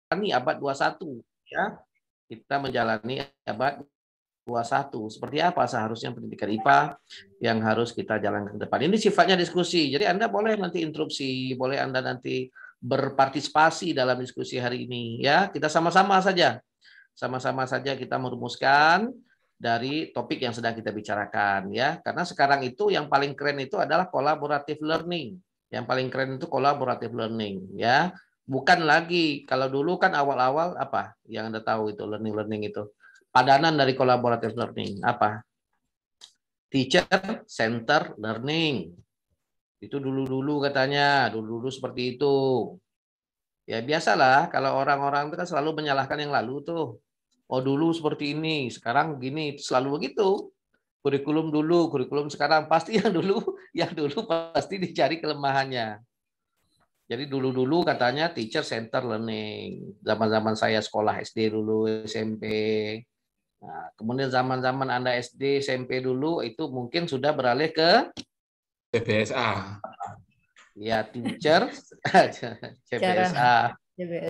menjalani abad 21 ya. Kita menjalani abad 21. Seperti apa seharusnya pendidikan IPA yang harus kita jalankan ke depan. Ini sifatnya diskusi. Jadi Anda boleh nanti interupsi, boleh Anda nanti berpartisipasi dalam diskusi hari ini ya. Kita sama-sama saja. Sama-sama saja kita merumuskan dari topik yang sedang kita bicarakan ya. Karena sekarang itu yang paling keren itu adalah collaborative learning. Yang paling keren itu collaborative learning ya. Bukan lagi kalau dulu kan awal-awal apa yang Anda tahu itu learning itu. Padanan dari collaborative learning apa? Teacher center learning. Itu dulu-dulu katanya, dulu-dulu seperti itu. Ya biasalah kalau orang-orang itu kan selalu menyalahkan yang lalu tuh. Oh dulu seperti ini, sekarang gini, selalu begitu. Kurikulum dulu, kurikulum sekarang pasti yang dulu pasti dicari kelemahannya. Jadi dulu-dulu katanya teacher center learning. Zaman-zaman saya sekolah SD dulu, SMP. Nah, kemudian zaman-zaman Anda SD, SMP dulu itu mungkin sudah beralih ke CBSA. ya teacher CBSA.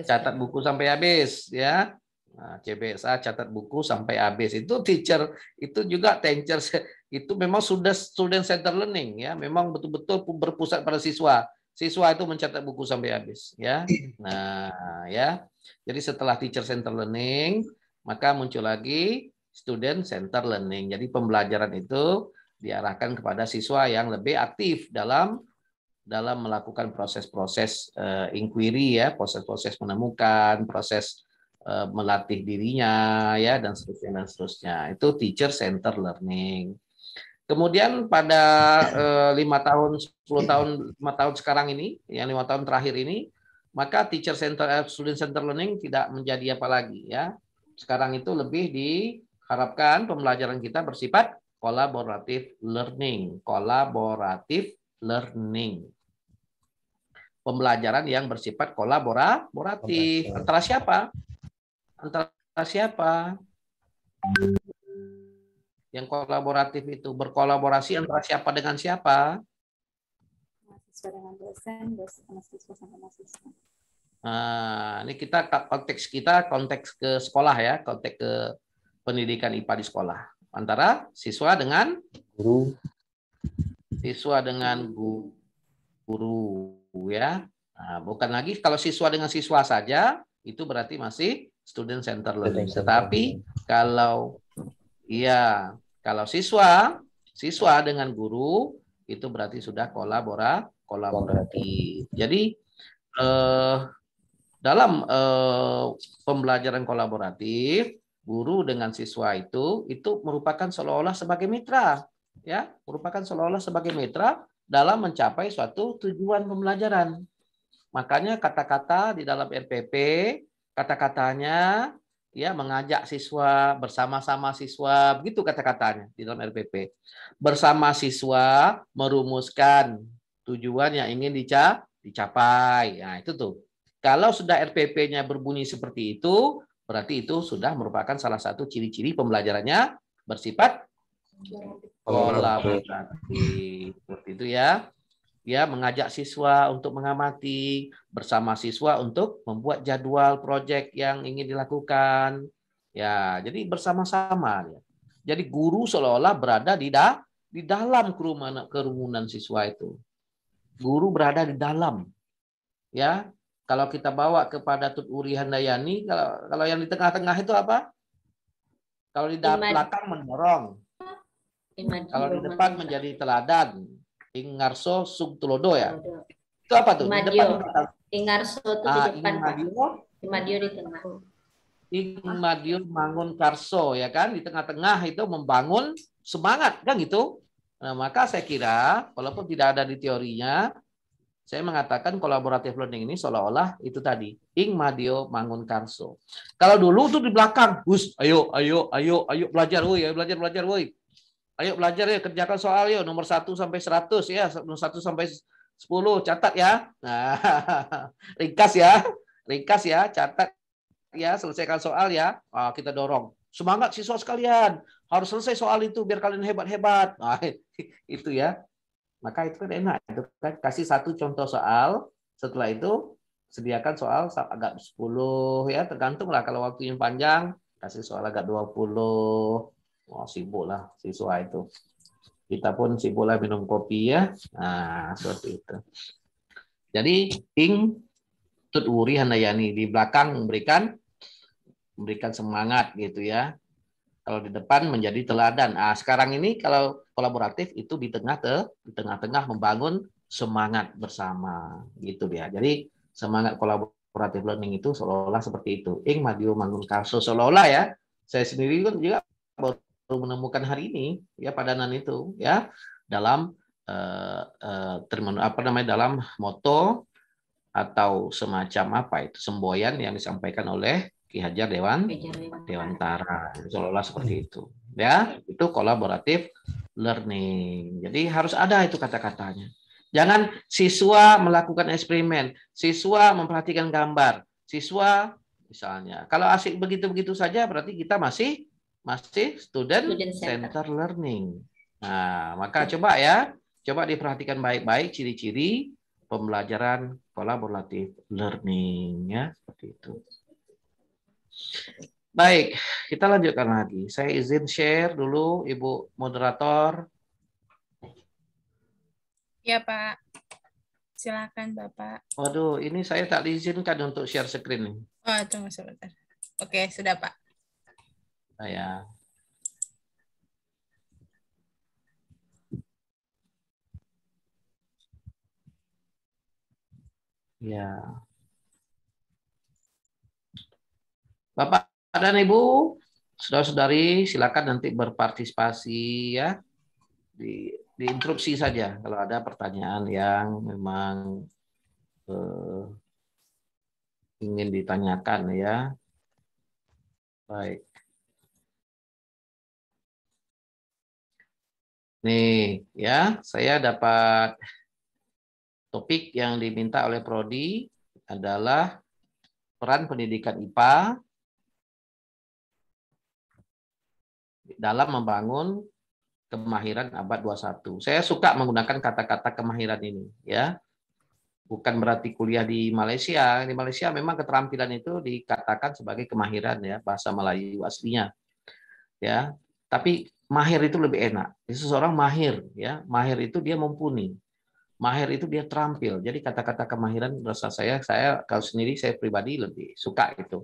Catat buku sampai habis ya. Nah, CBSA catat buku sampai habis. Itu teacher itu juga teacher itu memang sudah student center learning ya. Memang betul-betul berpusat pada siswa. Siswa itu mencatat buku sampai habis ya. Nah, ya. Jadi setelah teacher center learning, maka muncul lagi student center learning. Jadi pembelajaran itu diarahkan kepada siswa yang lebih aktif dalam melakukan proses-proses inquiry ya, proses-proses menemukan, proses melatih dirinya ya dan seterusnya. Itu teacher center learning. Kemudian pada 5 tahun, 10 tahun, 5 tahun sekarang ini, yang 5 tahun terakhir ini, maka teacher center, student center learning tidak menjadi apa lagi ya. Sekarang itu lebih diharapkan pembelajaran kita bersifat collaborative learning, pembelajaran yang bersifat kolaboratif. Antara siapa? Antara siapa? Yang kolaboratif itu berkolaborasi antara siapa dengan siapa? Mahasiswa dengan dosen, dosen sama siswa sama mahasiswa. Nah, ini konteks ke sekolah ya, konteks ke pendidikan IPA di sekolah. Antara siswa dengan Guru. Siswa dengan guru ya. Nah, bukan lagi kalau siswa dengan siswa saja itu berarti masih student center learning. Tetapi kalau siswa dengan guru itu berarti sudah kolaboratif. Jadi dalam pembelajaran kolaboratif, guru dengan siswa itu merupakan seolah-olah sebagai mitra, ya, merupakan seolah-olah sebagai mitra dalam mencapai suatu tujuan pembelajaran. Makanya kata-kata di dalam RPP, kata-katanya ya mengajak siswa, bersama-sama siswa, begitu kata-katanya di dalam RPP. Bersama siswa merumuskan tujuan yang ingin dicapai. Nah, itu tuh. Kalau sudah RPP-nya berbunyi seperti itu, berarti itu sudah merupakan salah satu ciri-ciri pembelajarannya bersifat kolaboratif. Seperti itu ya. Ya, mengajak siswa untuk mengamati, bersama siswa untuk membuat jadwal proyek yang ingin dilakukan. Ya, jadi bersama-sama ya. Jadi guru seolah-olah berada di dalam kerumunan siswa itu. Guru berada di dalam. Ya. Kalau kita bawa kepada Tut Uri Handayani, kalau yang di tengah-tengah itu apa? Kalau di belakang mendorong. Kalau di depan menjadi teladan. Ingarso Sugtulodo ya. Itu apa tuh? Di depan Ingarso itu di depan. Ingmadio di tengah. Ingmadio Mangun Karso ya kan, di tengah-tengah itu membangun semangat kan gitu. Nah, maka saya kira walaupun tidak ada di teorinya, saya mengatakan kolaboratif learning ini seolah-olah itu tadi Ingmadio Mangun Karso. Kalau dulu tuh di belakang, ayo belajar woi, belajar woi. Ayo belajar ya, kerjakan soal ya, nomor 1 sampai 100 ya, nomor 1 sampai 10 catat ya. Nah, ringkas ya, catat ya, selesaikan soal ya. Kita dorong. Semangat siswa sekalian, harus selesai soal itu biar kalian hebat-hebat. Nah, itu ya. Maka itu kan enak, itu kan kasih satu contoh soal, setelah itu sediakan soal agak 10 ya, tergantung lah kalau waktunya panjang, kasih soal agak 20. Oh, sibuk lah siswa itu. Kita pun sibuk lah minum kopi ya. Nah, seperti itu. Jadi, Ing Tut Wuri Handayani di belakang memberikan semangat gitu ya. Kalau di depan menjadi teladan. Ah, sekarang ini kalau kolaboratif itu di tengah-tengah membangun semangat bersama gitu dia. Jadi semangat kolaboratif learning itu seolah-olah seperti itu. Ing Madio Mangun Karso seolah-olah ya. Saya sendiri kan juga baru menemukan hari ini ya padanan itu ya dalam dalam moto atau semacam apa itu semboyan yang disampaikan oleh Ki Hajar Dewantara. Seolah-olah seperti itu. Ya, itu kolaboratif learning. Jadi harus ada itu kata-katanya. Jangan siswa melakukan eksperimen, siswa memperhatikan gambar, siswa misalnya. Kalau asik begitu-begitu saja berarti kita masih student center learning. Nah, maka coba diperhatikan baik-baik ciri-ciri pembelajaran kolaboratif learning ya, seperti itu. Baik, kita lanjutkan lagi. Saya izin share dulu, Ibu Moderator. Ya, Pak. Silakan, Bapak. Waduh, ini saya tak diizinkan untuk share screen. Oh, tunggu sebentar. Oke, sudah, Pak. Saya. Ya. Bapak dan Ibu, saudara-saudari, silakan nanti berpartisipasi ya. Diinterupsi saja kalau ada pertanyaan yang memang ingin ditanyakan ya. Baik. Nih ya, saya dapat topik yang diminta oleh Prodi adalah peran pendidikan IPA dalam membangun kemahiran abad 21. Saya suka menggunakan kata-kata kemahiran ini ya. Bukan berarti kuliah di Malaysia. Di Malaysia memang keterampilan itu dikatakan sebagai kemahiran ya, bahasa Melayu aslinya. Ya. Tapi mahir itu lebih enak. Seseorang mahir ya. Mahir itu dia mumpuni. Mahir itu dia terampil. Jadi kata-kata kemahiran rasa saya kalau sendiri saya pribadi lebih suka itu.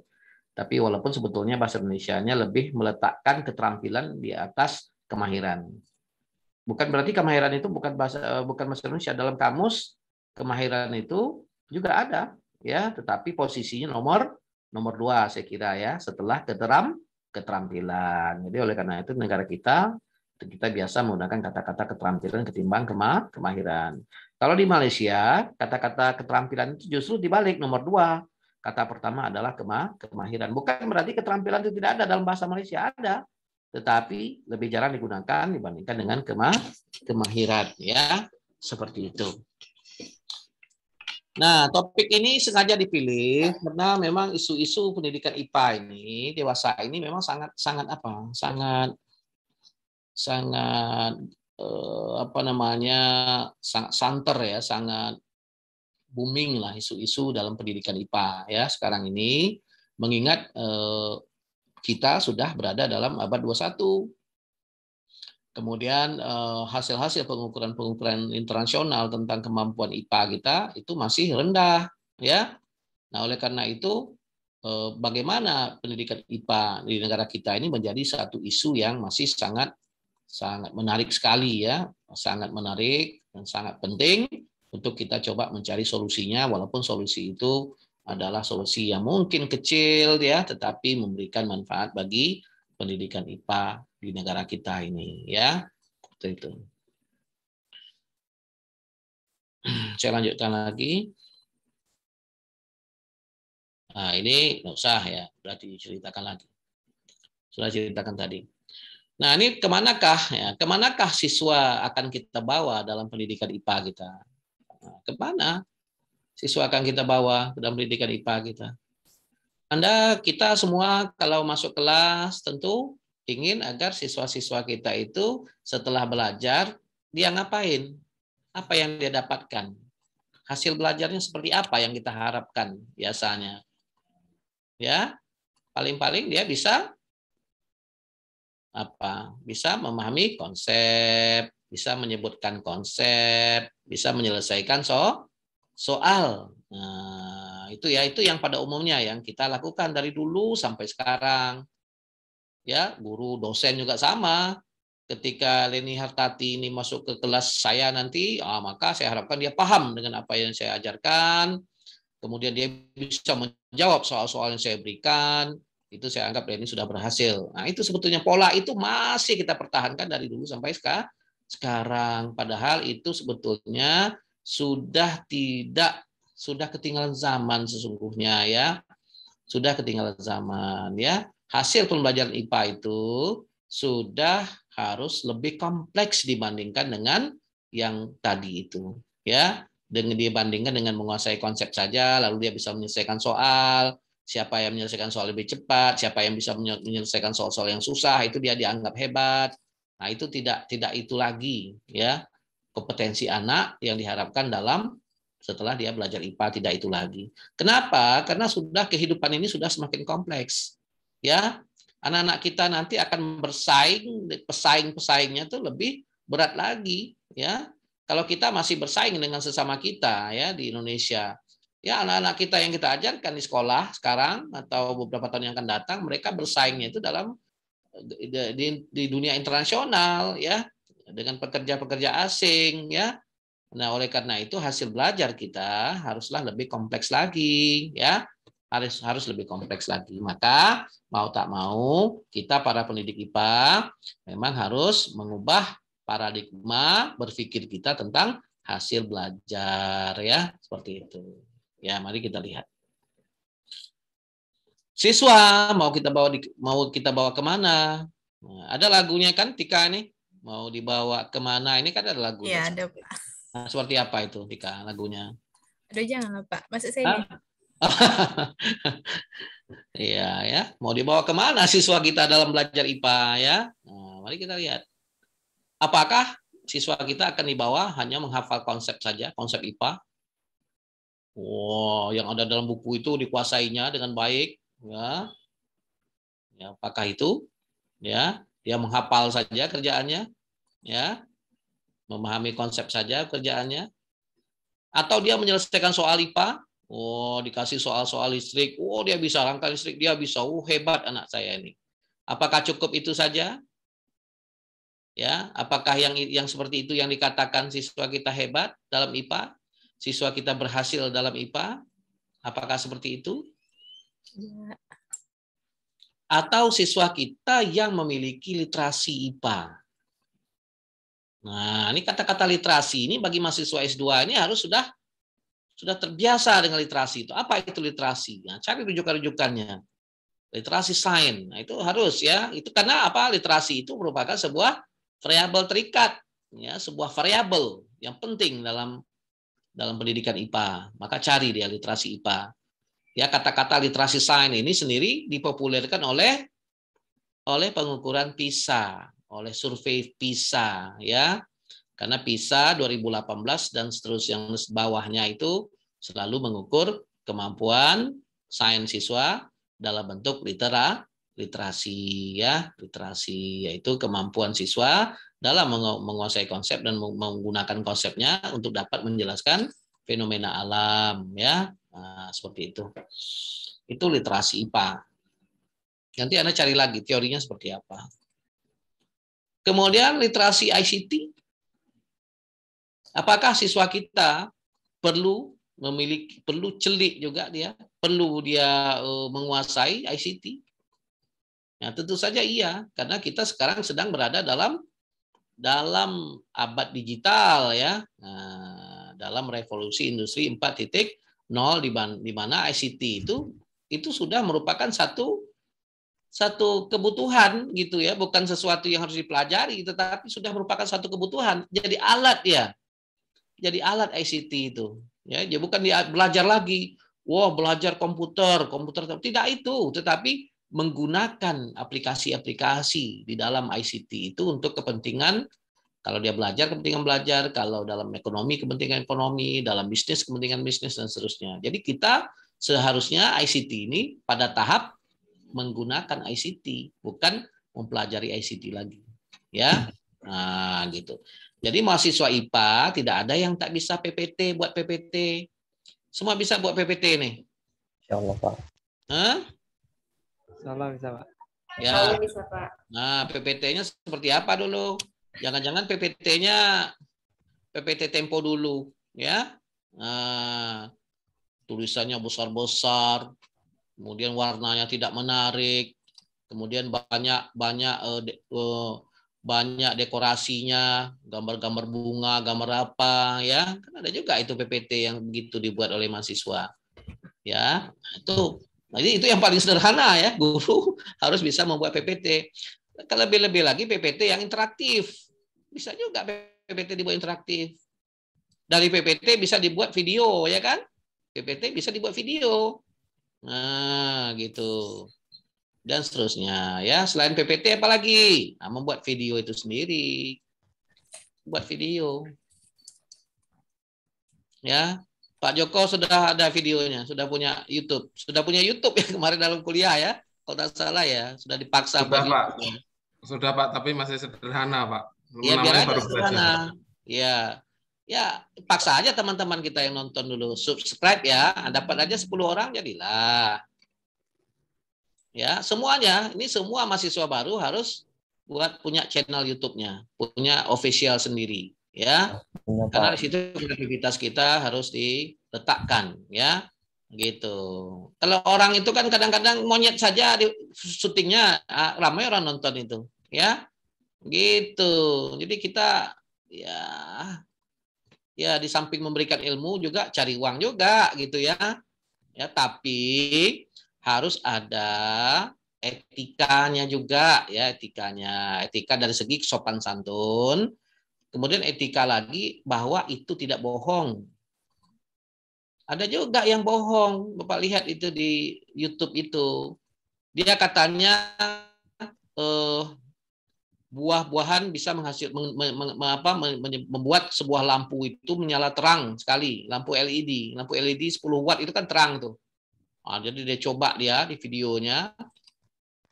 Tapi walaupun sebetulnya bahasa Indonesianya lebih meletakkan keterampilan di atas kemahiran. Bukan berarti kemahiran itu bukan bahasa Indonesia. Dalam kamus kemahiran itu juga ada ya, tetapi posisinya nomor 2 saya kira ya, setelah keterampilan. Jadi oleh karena itu negara kita biasa menggunakan kata-kata keterampilan ketimbang kemahiran. Kalau di Malaysia, kata-kata keterampilan itu justru dibalik, nomor 2. Kata pertama adalah kemahiran. Bukan berarti keterampilan itu tidak ada dalam bahasa Malaysia, ada. Tetapi lebih jarang digunakan dibandingkan dengan kemahiran. Ya, seperti itu. Nah, topik ini sengaja dipilih karena memang isu-isu pendidikan IPA ini, dewasa ini memang sangat sangat santer ya, sangat booming lah isu-isu dalam pendidikan IPA ya sekarang ini, mengingat kita sudah berada dalam abad 21. Kemudian hasil-hasil pengukuran internasional tentang kemampuan IPA kita itu masih rendah ya. Nah, oleh karena itu bagaimana pendidikan IPA di negara kita ini menjadi satu isu yang masih sangat menarik sekali ya, sangat menarik dan sangat penting untuk kita coba mencari solusinya, walaupun solusi itu adalah solusi yang mungkin kecil ya, tetapi memberikan manfaat bagi pendidikan IPA di negara kita ini ya. Seperti itu. Saya lanjutkan lagi. Nah, ini nggak usah ya, sudah diceritakan lagi. Sudah ceritakan tadi. Nah, ini kemanakah siswa akan kita bawa dalam pendidikan IPA kita? Nah, kemana siswa akan kita bawa dalam pendidikan IPA kita? Kita semua kalau masuk kelas tentu ingin agar siswa-siswa kita itu setelah belajar, dia ngapain? Apa yang dia dapatkan? hasil belajarnya seperti apa yang kita harapkan biasanya. Ya, paling-paling dia bisa bisa memahami konsep, bisa menyebutkan konsep, bisa menyelesaikan soal. Nah, itu yang pada umumnya yang kita lakukan dari dulu sampai sekarang. Ya, guru dosen juga sama. Ketika Leni Hartati ini masuk ke kelas saya nanti, maka saya harapkan dia paham dengan apa yang saya ajarkan. Kemudian dia bisa menjawab soal-soal yang saya berikan. Itu saya anggap Leni sudah berhasil. Nah, itu sebetulnya pola itu masih kita pertahankan dari dulu sampai sekarang. Padahal itu sebetulnya sudah ketinggalan zaman sesungguhnya ya. Sudah ketinggalan zaman ya. Hasil pembelajaran IPA itu sudah harus lebih kompleks dibandingkan dengan yang tadi itu ya. Dengan dibandingkan dengan menguasai konsep saja, lalu dia bisa menyelesaikan soal, siapa yang menyelesaikan soal lebih cepat, siapa yang bisa menyelesaikan soal-soal yang susah, itu dia dianggap hebat. Nah, itu tidak itu lagi ya. Kompetensi anak yang diharapkan setelah dia belajar IPA tidak itu lagi. Kenapa? Karena sudah kehidupan ini sudah semakin kompleks. Ya, anak-anak kita nanti akan pesaingnya tuh lebih berat lagi ya. Kalau kita masih bersaing dengan sesama kita ya di Indonesia, ya anak-anak kita yang kita ajarkan di sekolah sekarang atau beberapa tahun yang akan datang, mereka bersaingnya itu di dunia internasional ya, dengan pekerja-pekerja asing ya. Nah, oleh karena itu hasil belajar kita haruslah lebih kompleks lagi ya. Harus lebih kompleks lagi. Maka mau tak mau kita para pendidik IPA memang harus mengubah paradigma berpikir kita tentang hasil belajar ya, seperti itu. Ya, mari kita lihat. Siswa mau kita bawa kemana? Nah, ada lagunya kan Tika ini? Mau dibawa kemana? Ini kan ada lagunya. Iya, ada Pak. Nah, seperti apa itu Tika lagunya? Aduh, jangan Pak. Maksud saya ini. Iya ya, mau dibawa kemana siswa kita dalam belajar IPA ya? Nah, mari kita lihat. Apakah siswa kita akan dibawa hanya menghafal konsep saja, konsep IPA? Yang ada dalam buku itu dikuasainya dengan baik, ya. Ya, apakah itu? Ya, dia menghafal saja kerjaannya, ya. Memahami konsep saja kerjaannya. Atau dia menyelesaikan soal IPA? Dikasih soal-soal listrik. Dia bisa rangka listrik, dia bisa. Hebat anak saya ini. Apakah cukup itu saja? Ya, apakah yang seperti itu yang dikatakan siswa kita hebat dalam IPA? Siswa kita berhasil dalam IPA? Apakah seperti itu? Ya. Atau siswa kita yang memiliki literasi IPA? Nah, ini kata-kata literasi ini bagi mahasiswa S2 ini harus sudah terbiasa dengan literasi itu. Apa itu literasi? Nah, cari rujukan-rujukannya. Literasi sains. Nah, itu harus ya. Itu karena apa? Literasi itu merupakan sebuah variabel terikat, ya, sebuah variabel yang penting dalam pendidikan IPA. Maka cari dia literasi IPA. Ya, kata-kata literasi sains ini sendiri dipopulerkan oleh pengukuran PISA, oleh survei PISA, ya. Karena PISA 2018 dan seterusnya yang bawahnya itu selalu mengukur kemampuan sains siswa dalam bentuk literasi ya, literasi yaitu kemampuan siswa dalam menguasai konsep dan menggunakan konsepnya untuk dapat menjelaskan fenomena alam ya. Nah, seperti itu. Itu literasi IPA. Nanti Anda cari lagi teorinya seperti apa. Kemudian literasi ICT. Apakah siswa kita perlu celik juga perlu dia menguasai ICT? Nah, tentu saja iya, karena kita sekarang sedang berada dalam abad digital ya. Nah, dalam revolusi industri 4.0 di mana ICT itu sudah merupakan satu kebutuhan gitu ya, bukan sesuatu yang harus dipelajari, tetapi sudah merupakan satu kebutuhan. Jadi alat ya. Jadi alat ICT itu ya, bukan dia belajar lagi. Belajar komputer tidak itu, tetapi menggunakan aplikasi-aplikasi di dalam ICT itu untuk kepentingan Kalau dia belajar kepentingan belajar, kalau dalam ekonomi kepentingan ekonomi, dalam bisnis kepentingan bisnis dan seterusnya. Jadi kita seharusnya ICT ini pada tahap menggunakan ICT, bukan mempelajari ICT lagi. Ya. Nah, gitu. Jadi mahasiswa IPA tidak ada yang tak bisa PPT, buat PPT. Semua bisa buat PPT nih. Insya Allah, Pak. Hah? Salah bisa, Pak. Ya. Bisa, Pak. Nah, PPT-nya seperti apa dulu? Jangan-jangan PPT-nya PPT Tempo dulu, ya. Nah, tulisannya besar-besar, kemudian warnanya tidak menarik, kemudian banyak dekorasinya, gambar-gambar bunga, gambar apa, ya. Kan ada juga itu PPT yang begitu dibuat oleh mahasiswa. Ya, itu yang paling sederhana ya, guru harus bisa membuat PPT. Kalau lebih-lebih lagi PPT yang interaktif. Bisa juga PPT dibuat interaktif. Dari PPT bisa dibuat video, ya kan? PPT bisa dibuat video. Nah, gitu. Dan seterusnya, ya. Selain PPT apa lagi? Nah, membuat video itu sendiri. Buat video. Ya. Pak Joko sudah ada videonya, sudah punya YouTube. Sudah punya YouTube ya kemarin dalam kuliah ya. Kalau tak salah ya, sudah dipaksa Sudah, buat Pak. YouTube, ya. Sudah, Pak, tapi masih sederhana, Pak. Ya biar Namanya aja baru sederhana. belajar. Ya, ya paksa aja teman-teman kita yang nonton dulu. Subscribe ya, dapat aja 10 orang jadilah. Ya, semuanya. Ini semua mahasiswa baru harus buat punya channel YouTube-nya, punya official sendiri, ya. Punya, Karena Pak. di situ kreativitas kita harus diletakkan, ya. Gitu. Kalau orang itu kan kadang-kadang monyet saja di syutingnya, ramai orang nonton itu, ya. Gitu. Jadi kita ya di samping memberikan ilmu juga cari uang juga gitu ya. Ya, tapi harus ada etikanya juga ya, etika dari segi sopan santun, kemudian etika lagi bahwa itu tidak bohong. Ada juga yang bohong, Bapak lihat itu di YouTube itu, dia katanya buah-buahan bisa membuat sebuah lampu itu menyala terang sekali, lampu LED 10 watt itu kan terang tuh. Nah, jadi dia coba di videonya,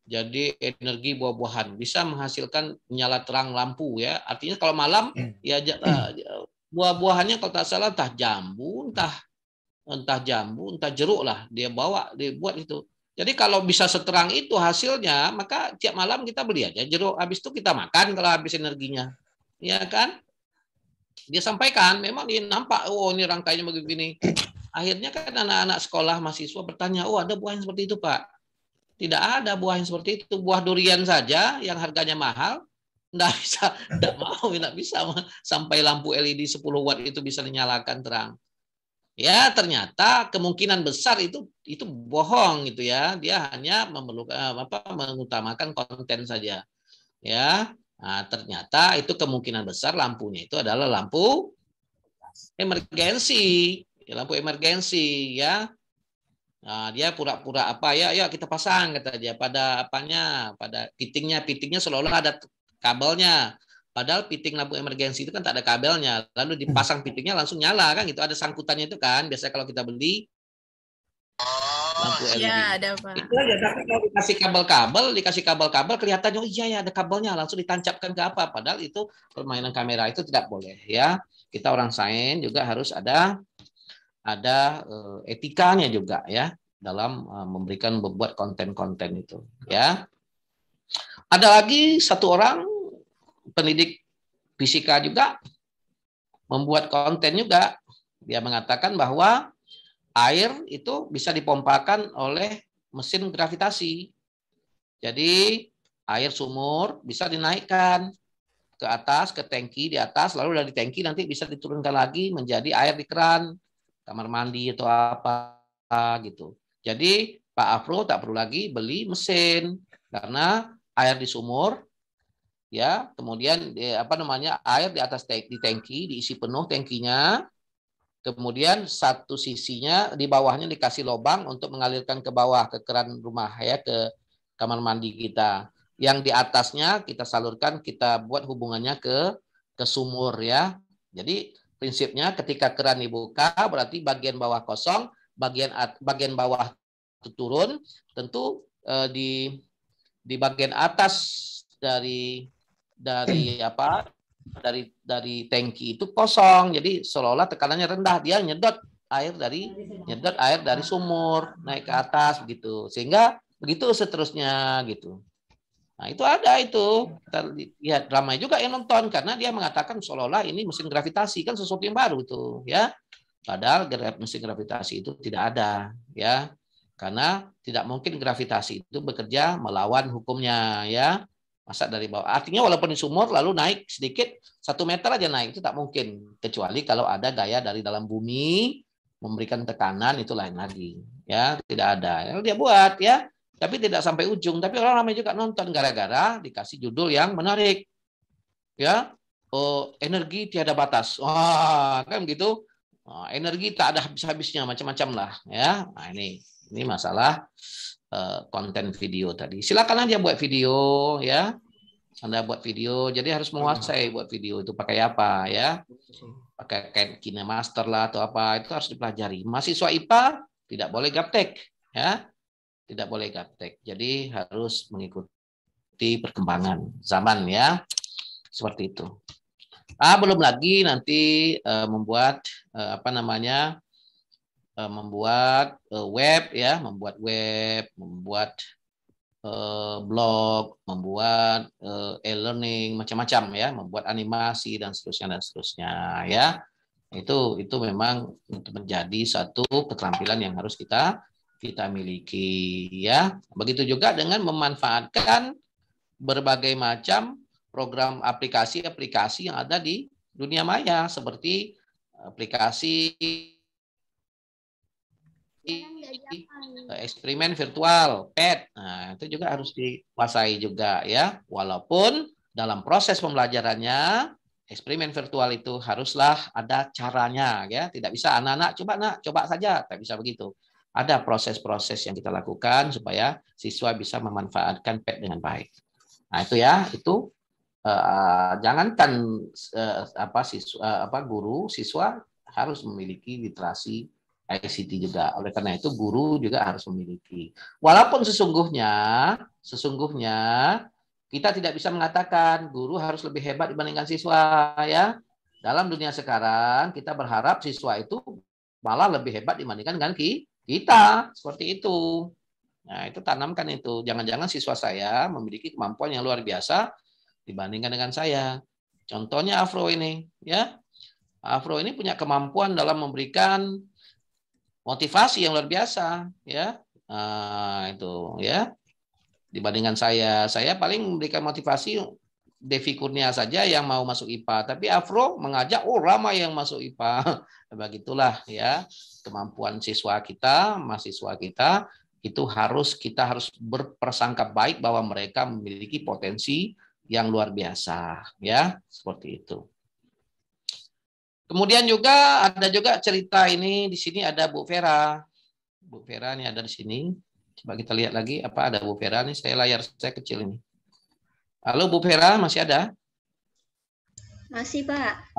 jadi energi buah-buahan bisa menghasilkan menyala terang lampu ya. Artinya kalau malam ya buah-buahannya kalau tak salah entah jambu, entah jeruk lah dia buat itu. Jadi kalau bisa seterang itu hasilnya, maka tiap malam kita beli aja jeruk, habis itu kita makan kalau habis energinya. Ya kan? Dia sampaikan, memang dia nampak, oh ini rangkainya begini. Akhirnya kan anak-anak sekolah mahasiswa bertanya, oh ada buah yang seperti itu Pak? Tidak ada buah yang seperti itu. Buah durian saja yang harganya mahal, tidak bisa sampai lampu LED 10 watt itu bisa dinyalakan terang. Ya ternyata kemungkinan besar itu bohong gitu ya. Dia hanya mengutamakan konten saja. Ya. Nah, ternyata itu kemungkinan besar lampunya itu adalah lampu emergensi. Lampu emergensi ya. Nah, dia pura-pura ya kita pasang kata dia pada pitingnya seolah-olah ada kabelnya. Padahal piting lampu emergensi itu kan tak ada kabelnya. Lalu dipasang pitingnya langsung nyala kan gitu. Ada sangkutannya itu kan. Biasanya kalau kita beli lampu LED. Iya, ada Pak. Itu aja. Tapi kalau dikasih kabel-kabel kelihatannya oh iya ya ada kabelnya. Langsung ditancapkan ke apa. Padahal itu permainan kamera itu tidak boleh ya. Kita orang sains juga harus ada etikanya juga ya dalam membuat konten-konten itu ya. Ada lagi satu orang pendidik fisika juga membuat konten juga. Dia mengatakan bahwa air itu bisa dipompakan oleh mesin gravitasi. Jadi air sumur bisa dinaikkan ke atas, ke tangki di atas, lalu dari tangki nanti bisa diturunkan lagi menjadi air di keran, kamar mandi atau apa gitu. Jadi Pak Afro tak perlu lagi beli mesin karena air di sumur ya, kemudian air di atas di tangki diisi penuh tangkinya, kemudian satu sisinya di bawahnya dikasih lubang untuk mengalirkan ke bawah ke keran rumah ya, ke kamar mandi kita. Yang di atasnya kita salurkan, kita buat hubungannya ke ke sumur ya. Jadi prinsipnya ketika keran dibuka berarti bagian bawah kosong, bagian bawah itu turun, tentu di bagian atas dari dari tangki itu kosong. Jadi seolah-olah tekanannya rendah, dia nyedot air dari sumur naik ke atas begitu. Sehingga begitu seterusnya gitu. Nah, itu ada itu. Kita lihat ramai juga yang nonton karena dia mengatakan seolah-olah ini mesin gravitasi, kan sesuatu yang baru itu ya. Padahal mesin gravitasi itu tidak ada ya. Karena tidak mungkin gravitasi itu bekerja melawan hukumnya ya. Masa dari bawah. Artinya walaupun di sumur lalu naik sedikit 1 meter aja naik itu tak mungkin, kecuali kalau ada gaya dari dalam bumi memberikan tekanan, itu lain lagi ya. Tidak ada. Dia buat ya. Tapi tidak sampai ujung. Tapi orang ramai juga nonton gara-gara dikasih judul yang menarik. Ya, energi tiada batas. Wah, kan gitu. Energi tak ada habis-habisnya, macam-macam lah. Ya, nah ini masalah konten video tadi. Silakan aja buat video, ya. Anda buat video, jadi harus menguasai buat video itu pakai apa, ya. Pakai KineMaster lah atau apa, itu harus dipelajari. Mahasiswa IPA tidak boleh gaptek, ya. Tidak boleh gaptek. Jadi harus mengikuti perkembangan zaman ya. Seperti itu. Belum lagi nanti membuat membuat web ya, membuat blog, membuat e-learning macam-macam ya, membuat animasi dan seterusnya ya. Itu memang untuk menjadi satu keterampilan yang harus kita miliki ya. Begitu juga dengan memanfaatkan berbagai macam program aplikasi yang ada di dunia maya seperti aplikasi eksperimen virtual, PET. Nah, itu juga harus dikuasai juga ya. Walaupun dalam proses pembelajarannya eksperimen virtual itu haruslah ada caranya ya. Tidak bisa anak-anak coba saja, tak bisa begitu. Ada proses-proses yang kita lakukan supaya siswa bisa memanfaatkan PET dengan baik. Nah, itu ya, itu jangankan guru, siswa harus memiliki literasi ICT juga. Oleh karena itu guru juga harus memiliki. Walaupun sesungguhnya kita tidak bisa mengatakan guru harus lebih hebat dibandingkan siswa ya. Dalam dunia sekarang kita berharap siswa itu malah lebih hebat dibandingkan dengan kita, seperti itu. Nah, itu tanamkan itu. Jangan-jangan siswa saya memiliki kemampuan yang luar biasa dibandingkan dengan saya. Contohnya Afro ini, ya. Afro ini punya kemampuan dalam memberikan motivasi yang luar biasa, ya. Itu, ya. Dibandingkan saya paling memberikan motivasi Devi Kurnia saja yang mau masuk IPA, tapi Afro mengajak ramai yang masuk IPA. Begitulah ya kemampuan mahasiswa kita itu kita harus berprasangka baik bahwa mereka memiliki potensi yang luar biasa ya, seperti itu. Kemudian juga ada cerita ini di sini ada Bu Vera. Bu Vera ini ada di sini. Coba kita lihat lagi apa ada Bu Vera nih, layar saya kecil ini. Halo Bu Vera, masih ada? Masih, Pak.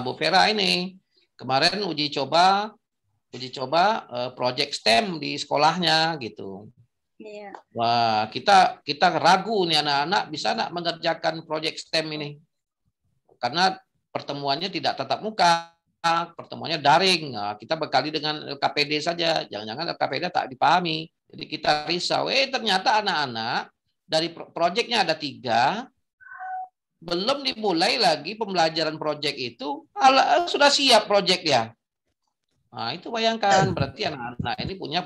Bu Vera ini kemarin uji coba project STEM di sekolahnya gitu. Iya. Wah, kita ragu nih anak-anak bisa nggak mengerjakan project STEM ini. Karena pertemuannya tidak tatap muka, pertemuannya daring. Nah, kita bekali dengan LKPD saja. Jangan-jangan LKPD tak dipahami. Jadi kita risau. Ternyata anak-anak dari proyeknya ada 3, belum dimulai lagi pembelajaran proyek itu, sudah siap proyek ya. Nah, itu bayangkan berarti anak-anak ini punya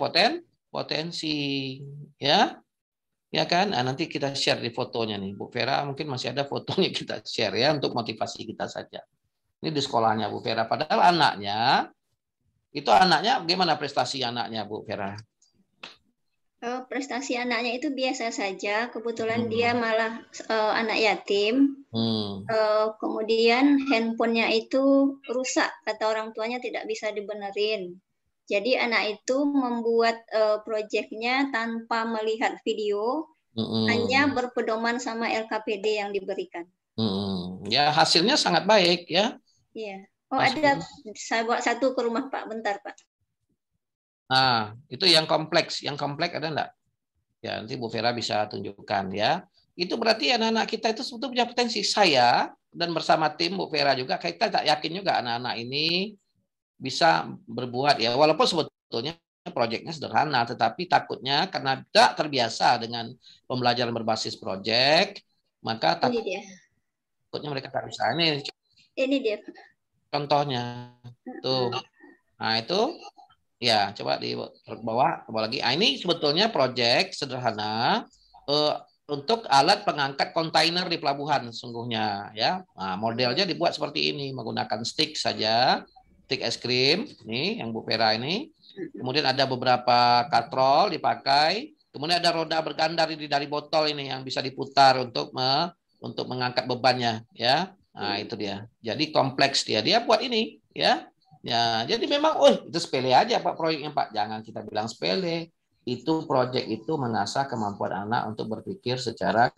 potensi, ya, ya kan? Nah, nanti kita share di fotonya nih, Bu Vera mungkin masih ada fotonya kita share ya untuk motivasi kita saja. Ini di sekolahnya Bu Vera. Padahal anaknya bagaimana prestasi anaknya Bu Vera? Prestasi anaknya itu biasa saja. Kebetulan dia malah anak yatim. Kemudian handphonenya itu rusak, kata orang tuanya tidak bisa dibenerin. Jadi anak itu membuat proyeknya tanpa melihat video, hanya berpedoman sama LKPD yang diberikan. Ya, hasilnya sangat baik ya. Iya. Oh, Hasilnya. ada, saya bawa satu ke rumah Pak, bentar Pak. Nah, itu yang kompleks. Yang kompleks ada enggak? Ya, nanti Bu Vera bisa tunjukkan ya. Itu berarti anak-anak kita itu sebetulnya punya potensi. Saya dan bersama tim Bu Vera juga, kita tak yakin juga anak-anak ini bisa berbuat ya. Walaupun sebetulnya proyeknya sederhana, tetapi takutnya karena tidak terbiasa dengan pembelajaran berbasis proyek, maka Ini dia. takutnya mereka tak bisa. Ini dia. Contohnya tuh. Nah, itu ya coba di bawah lagi. Nah, ini sebetulnya proyek sederhana untuk alat pengangkat kontainer di pelabuhan sungguhnya ya. Nah, modelnya dibuat seperti ini menggunakan stick saja, stick es krim nih yang Bu Vera ini. Kemudian ada beberapa katrol dipakai. Kemudian ada roda bergandar dari botol ini yang bisa diputar untuk mengangkat bebannya ya. Nah, itu dia. Jadi kompleks dia buat ini ya. Ya, jadi memang itu sepele aja Pak proyeknya Pak. Jangan kita bilang sepele. Itu proyek itu mengasah kemampuan anak untuk berpikir secara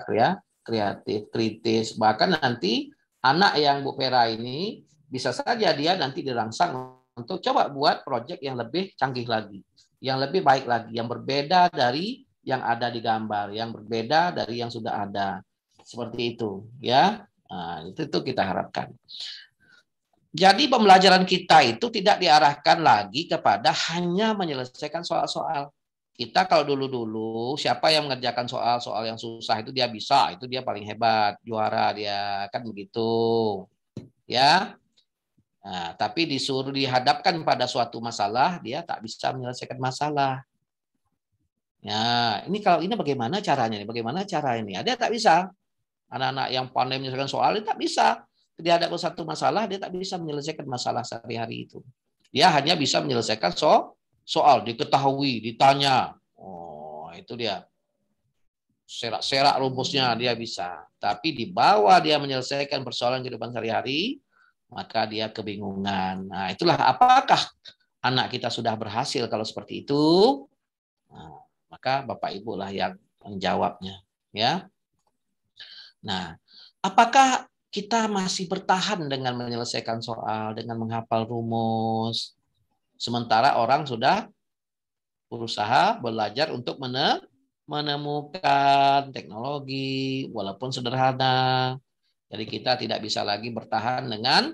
kreatif, kritis. Bahkan nanti anak yang Bu Vera ini bisa saja dia nanti dirangsang untuk coba buat proyek yang lebih canggih lagi, yang lebih baik lagi, yang berbeda dari yang ada di gambar, yang berbeda dari yang sudah ada. Seperti itu, ya. Nah, itu kita harapkan. Jadi pembelajaran kita itu tidak diarahkan lagi kepada hanya menyelesaikan soal-soal. Kita kalau dulu-dulu siapa yang mengerjakan soal-soal yang susah itu dia bisa, itu dia paling hebat, juara dia, kan begitu. Ya. Nah, tapi disuruh dihadapkan pada suatu masalah, dia tak bisa menyelesaikan masalah. Ya, ini kalau ini bagaimana caranya nih? Bagaimana cara ini? Dia tak bisa. Anak-anak yang pandai menyelesaikan soal itu tak bisa. Dihadapkan satu masalah, dia tak bisa menyelesaikan masalah sehari-hari itu. Dia hanya bisa menyelesaikan soal, diketahui, ditanya. Oh, itu dia. Serak-serak rumusnya dia bisa. Tapi di bawah dia menyelesaikan persoalan kehidupan sehari-hari, maka dia kebingungan. Nah, itulah apakah anak kita sudah berhasil kalau seperti itu? Nah, maka Bapak Ibu lah yang menjawabnya, ya. Nah, apakah kita masih bertahan dengan menyelesaikan soal, dengan menghafal rumus, sementara orang sudah berusaha belajar untuk menemukan teknologi, walaupun sederhana. Jadi kita tidak bisa lagi bertahan dengan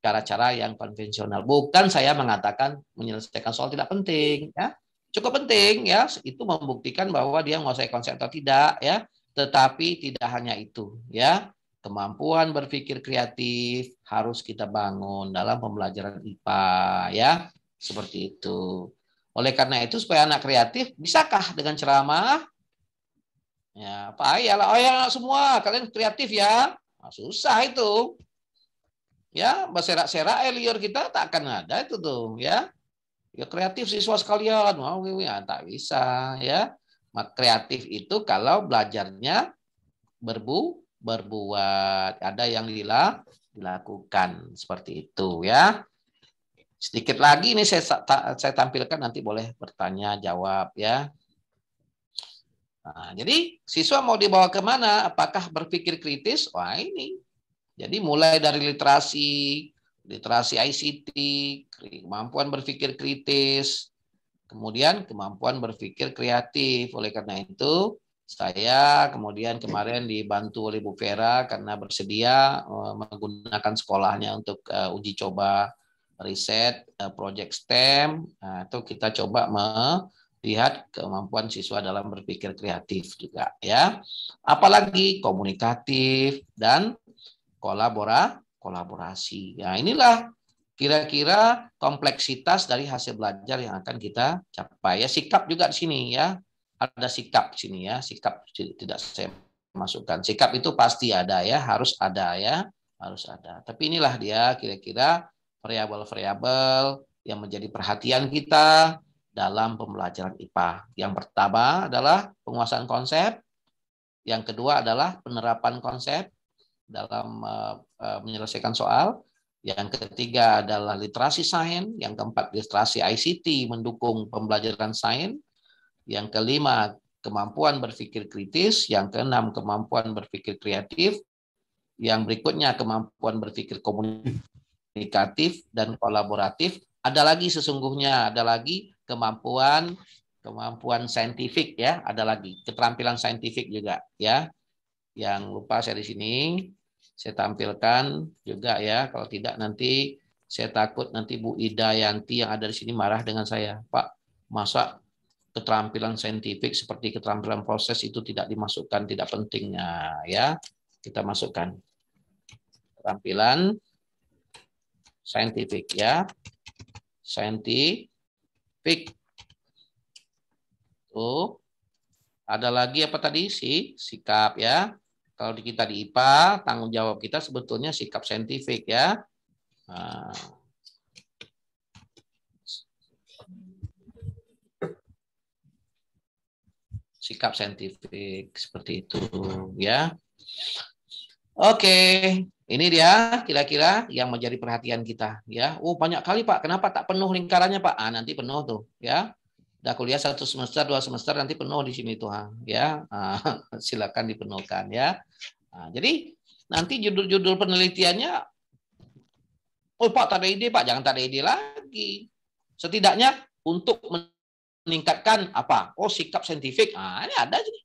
cara-cara yang konvensional. Bukan saya mengatakan menyelesaikan soal tidak penting, ya. Cukup penting, ya. Itu membuktikan bahwa dia menguasai konsep atau tidak, ya. Tetapi tidak hanya itu, ya. Kemampuan berpikir kreatif harus kita bangun dalam pembelajaran IPA, ya. Seperti itu. Oleh karena itu supaya anak kreatif, bisakah dengan ceramah? Ya, Pak ya semua kalian kreatif ya. Nah, susah itu. Ya, berserak-serak liur kita tak akan ada itu tuh, ya. Ya kreatif siswa sekalian. Mau ya, tak bisa, ya. Kreatif itu kalau belajarnya berbuat, ada yang dilakukan seperti itu, ya. Sedikit lagi ini saya tampilkan, nanti boleh bertanya jawab, ya. Nah, jadi siswa mau dibawa kemana? Apakah berpikir kritis? Wah, ini. Jadi mulai dari literasi ICT, kemampuan berpikir kritis, kemudian kemampuan berpikir kreatif. Oleh karena itu, saya kemudian kemarin dibantu oleh Bu Vera karena bersedia menggunakan sekolahnya untuk uji coba riset proyek STEM. Nah, itu kita coba lihat kemampuan siswa dalam berpikir kreatif juga, ya. Apalagi komunikatif dan kolaborasi. Nah, inilah kira-kira kompleksitas dari hasil belajar yang akan kita capai. Ya, sikap juga di sini, ya. Ada sikap di sini, ya. Sikap tidak saya masukkan. Sikap itu pasti ada, ya, harus ada, ya. Harus ada. Tapi inilah dia kira-kira variabel-variabel yang menjadi perhatian kita dalam pembelajaran IPA. Yang pertama adalah penguasaan konsep, yang kedua adalah penerapan konsep dalam menyelesaikan soal, yang ketiga adalah literasi sains, yang keempat literasi ICT mendukung pembelajaran sains, yang kelima kemampuan berpikir kritis, yang keenam kemampuan berpikir kreatif, Yang berikutnya kemampuan berpikir komunikatif dan kolaboratif. Ada lagi sesungguhnya, ada lagi kemampuan saintifik ya, ada lagi keterampilan saintifik juga ya. Yang lupa saya di sini saya tampilkan juga ya. Kalau tidak nanti saya takut nanti Bu Ida Yanti yang ada di sini marah dengan saya. Pak, masa keterampilan saintifik seperti keterampilan proses itu tidak dimasukkan, tidak pentingnya ya. Kita masukkan keterampilan saintifik ya. Saintifik. Tuh. Ada lagi apa tadi? Sikap ya. Kalau kita di IPA, tanggung jawab kita sebetulnya sikap saintifik ya. Nah. Sikap saintifik seperti itu ya. Oke, ini dia kira-kira yang menjadi perhatian kita ya. Oh, banyak kali Pak, kenapa tak penuh lingkarannya Pak? Ah, nanti penuh tuh ya. Udah kuliah 1 semester, 2 semester nanti penuh di sini tuh ya. Silakan dipenuhkan ya. Nah, jadi nanti judul-judul penelitiannya, oh Pak tak ada ide Pak, jangan tak ada ide lagi. Setidaknya untuk meningkatkan apa? Oh sikap saintifik. Nah, ini ada sih.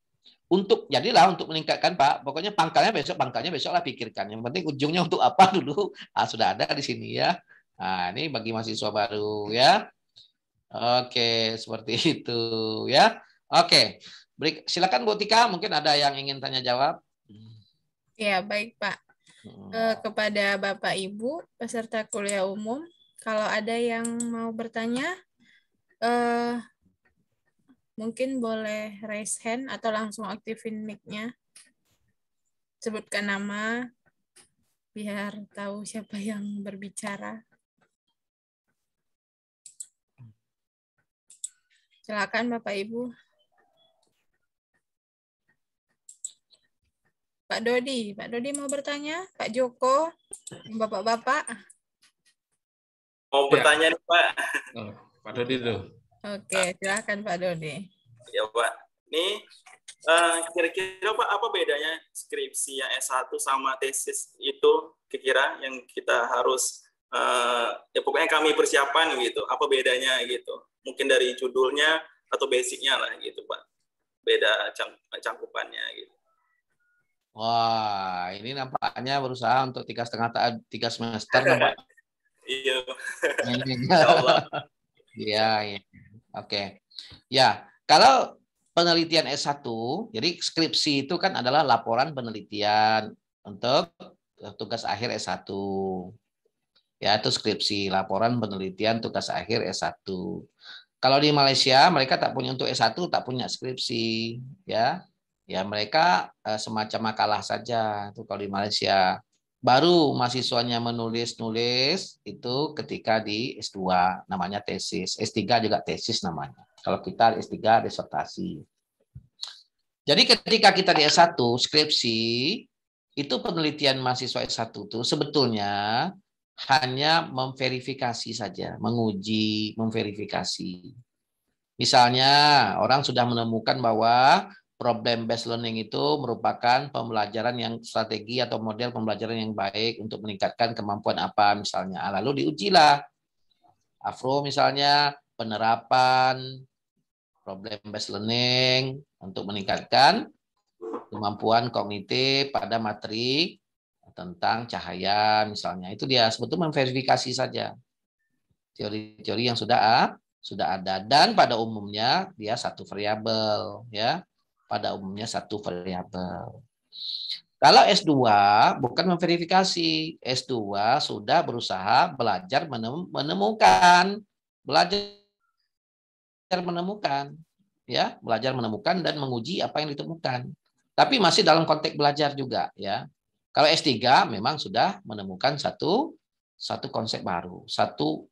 Untuk meningkatkan Pak. Pokoknya pangkalnya besok lah pikirkan. Yang penting ujungnya untuk apa dulu? Sudah ada di sini ya. Nah, ini bagi mahasiswa baru ya. Oke, seperti itu ya. Oke. Silakan Bu Tika, mungkin ada yang ingin tanya jawab. Ya, baik Pak. Kepada Bapak Ibu peserta kuliah umum, kalau ada yang mau bertanya, mungkin boleh raise hand atau langsung aktifin mic-nya. Sebutkan nama, biar tahu siapa yang berbicara. Silakan Bapak Ibu. Pak Dodi mau bertanya? Pak Joko, Bapak-bapak. Mau bertanya nih Pak. Oh, Pak Dodi tuh. Oke, silakan Pak Dodi. Ya Pak, ini kira-kira Pak apa bedanya skripsi yang S1 sama tesis itu kira-kira yang kita harus ya pokoknya kami persiapan gitu, apa bedanya gitu, mungkin dari judulnya atau basicnya lah gitu Pak, beda cangkupannya gitu. Wah, ini nampaknya berusaha untuk 3 semester Pak. Iya. Iya. Oke. Ya, kalau penelitian S1, jadi skripsi itu kan adalah laporan penelitian untuk tugas akhir S1. Ya, itu skripsi, laporan penelitian tugas akhir S1. Kalau di Malaysia, mereka tak punya untuk S1, tak punya skripsi, ya. Ya, mereka semacam makalah saja itu kalau di Malaysia. Baru mahasiswanya menulis itu ketika di S2 namanya tesis, S3 juga tesis namanya. Kalau kita S3 disertasi. Jadi ketika kita di S1 skripsi, itu penelitian mahasiswa S1 itu sebetulnya hanya memverifikasi saja, menguji, memverifikasi. Misalnya orang sudah menemukan bahwa problem based learning itu merupakan pembelajaran yang strategi atau model pembelajaran yang baik untuk meningkatkan kemampuan apa misalnya. Lalu diujilah. Afro misalnya penerapan problem based learning untuk meningkatkan kemampuan kognitif pada materi tentang cahaya misalnya. Itu dia sebetulnya memverifikasi saja teori-teori yang sudah ada, dan pada umumnya dia satu variabel ya. Pada umumnya satu variabel. Kalau S2 bukan memverifikasi, S2 sudah berusaha belajar menemukan, ya, belajar menemukan dan menguji apa yang ditemukan. Tapi masih dalam konteks belajar juga ya. Kalau S3 memang sudah menemukan satu konsep baru, satu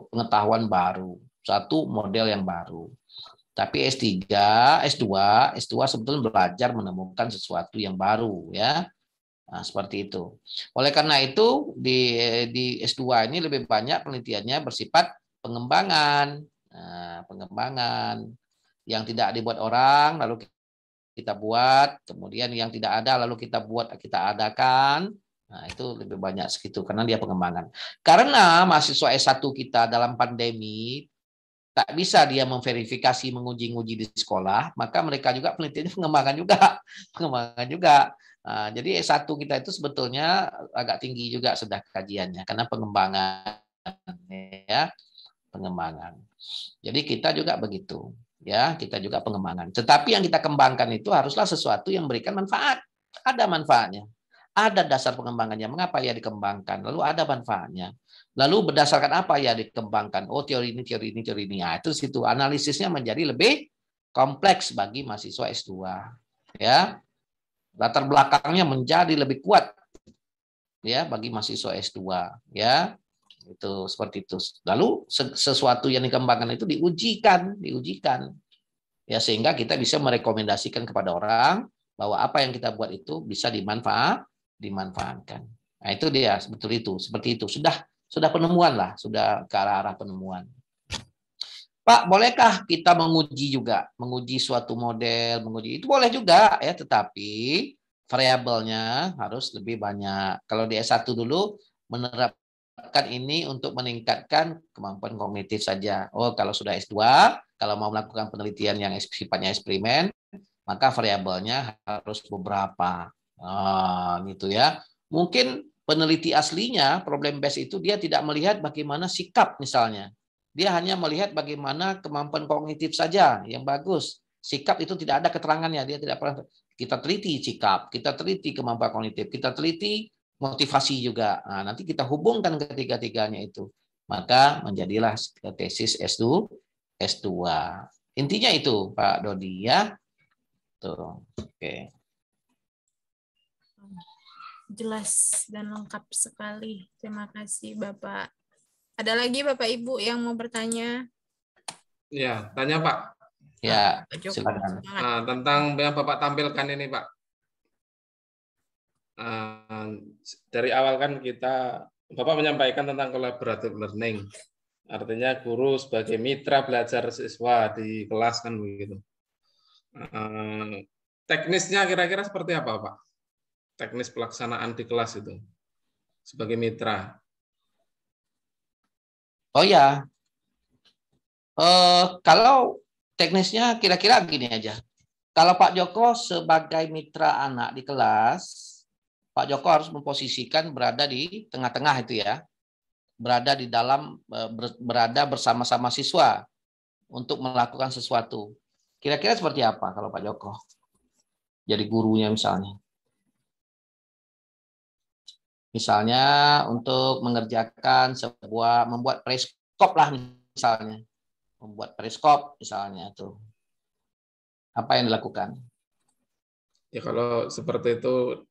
pengetahuan baru, satu model yang baru. Tapi S2 sebetulnya belajar menemukan sesuatu yang baru ya. Nah, seperti itu. Oleh karena itu di S2 ini lebih banyak penelitiannya bersifat pengembangan. Nah, pengembangan yang tidak dibuat orang lalu kita buat, kemudian yang tidak ada lalu kita buat, kita adakan. Nah, itu lebih banyak segitu karena dia pengembangan. Karena mahasiswa S1 kita dalam pandemi tak bisa dia memverifikasi, menguji-nguji di sekolah, maka mereka juga penelitiannya pengembangan juga. Pengembangan juga. Nah, jadi S1 kita itu sebetulnya agak tinggi juga sudah kajiannya karena pengembangan, ya, pengembangan. Jadi kita juga begitu, ya, kita juga pengembangan. Tetapi yang kita kembangkan itu haruslah sesuatu yang memberikan manfaat. Ada manfaatnya. Ada dasar pengembangannya. Mengapa ya dikembangkan? Lalu ada manfaatnya. Lalu berdasarkan apa ya dikembangkan? Oh, teori ini, teori ini, teori ini. Nah, itu situ analisisnya menjadi lebih kompleks bagi mahasiswa S2. Ya. Latar belakangnya menjadi lebih kuat ya bagi mahasiswa S2, ya. Itu seperti itu. Lalu sesuatu yang dikembangkan itu diujikan. Ya, sehingga kita bisa merekomendasikan kepada orang bahwa apa yang kita buat itu bisa dimanfaatkan. Nah, itu dia, betul itu, seperti itu. Sudah penemuan lah, sudah ke arah penemuan. Pak, bolehkah kita menguji suatu model, itu boleh juga ya, tetapi variabelnya harus lebih banyak. Kalau di S1 dulu menerapkan ini untuk meningkatkan kemampuan kognitif saja. Oh, kalau sudah S2, kalau mau melakukan penelitian yang sifatnya eksperimen, maka variabelnya harus beberapa. Gitu ya. Mungkin peneliti aslinya problem based itu dia tidak melihat bagaimana sikap misalnya. Dia hanya melihat bagaimana kemampuan kognitif saja yang bagus. Sikap itu tidak ada keterangannya, dia tidak pernah. Kita teliti sikap, kita teliti kemampuan kognitif, kita teliti motivasi juga. Nah, nanti kita hubungkan ketiga-tiganya itu. Maka menjadilah tesis S2. Intinya itu, Pak Dodi ya. Tuh. Oke. Jelas dan lengkap sekali. Terima kasih, Bapak. Ada lagi Bapak Ibu yang mau bertanya? Ya, tanya Pak. Ya, silakan. Tentang yang Bapak tampilkan ini Pak. Dari awal kan Bapak menyampaikan tentang collaborative learning. Artinya guru sebagai mitra belajar siswa di kelas kan begitu. Teknisnya kira-kira seperti apa Pak? Teknis pelaksanaan di kelas itu sebagai mitra. Oh ya, kalau teknisnya kira-kira gini aja. Kalau Pak Joko sebagai mitra anak di kelas, Pak Joko harus memposisikan berada di tengah-tengah itu ya, berada di dalam, berada bersama-sama siswa untuk melakukan sesuatu. Kira-kira seperti apa kalau Pak Joko? Jadi gurunya misalnya. Misalnya untuk mengerjakan membuat periskop lah misalnya. Membuat periskop misalnya tuh. Apa yang dilakukan? Ya kalau seperti itu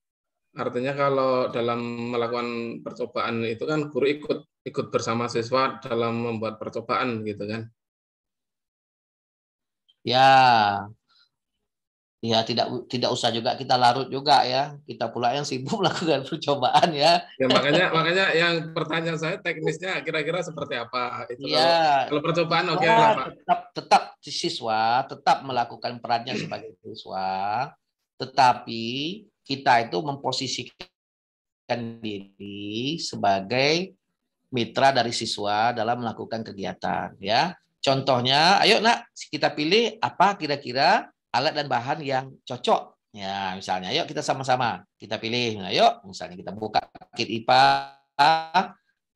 artinya kalau dalam melakukan percobaan itu kan guru ikut bersama siswa dalam membuat percobaan gitu kan. Ya, tidak usah juga kita larut juga ya. Kita pula yang sibuk melakukan percobaan ya. Ya makanya yang pertanyaan saya teknisnya kira-kira seperti apa? Itu ya, kalau percobaan oke lah Pak. Tetap siswa tetap melakukan perannya sebagai siswa, tetapi kita itu memposisikan diri sebagai mitra dari siswa dalam melakukan kegiatan ya. Contohnya, ayo nak kita pilih apa kira-kira alat dan bahan yang cocok. Ya, misalnya, ayo kita sama-sama kita pilih. Ayo, misalnya kita buka kit IPA,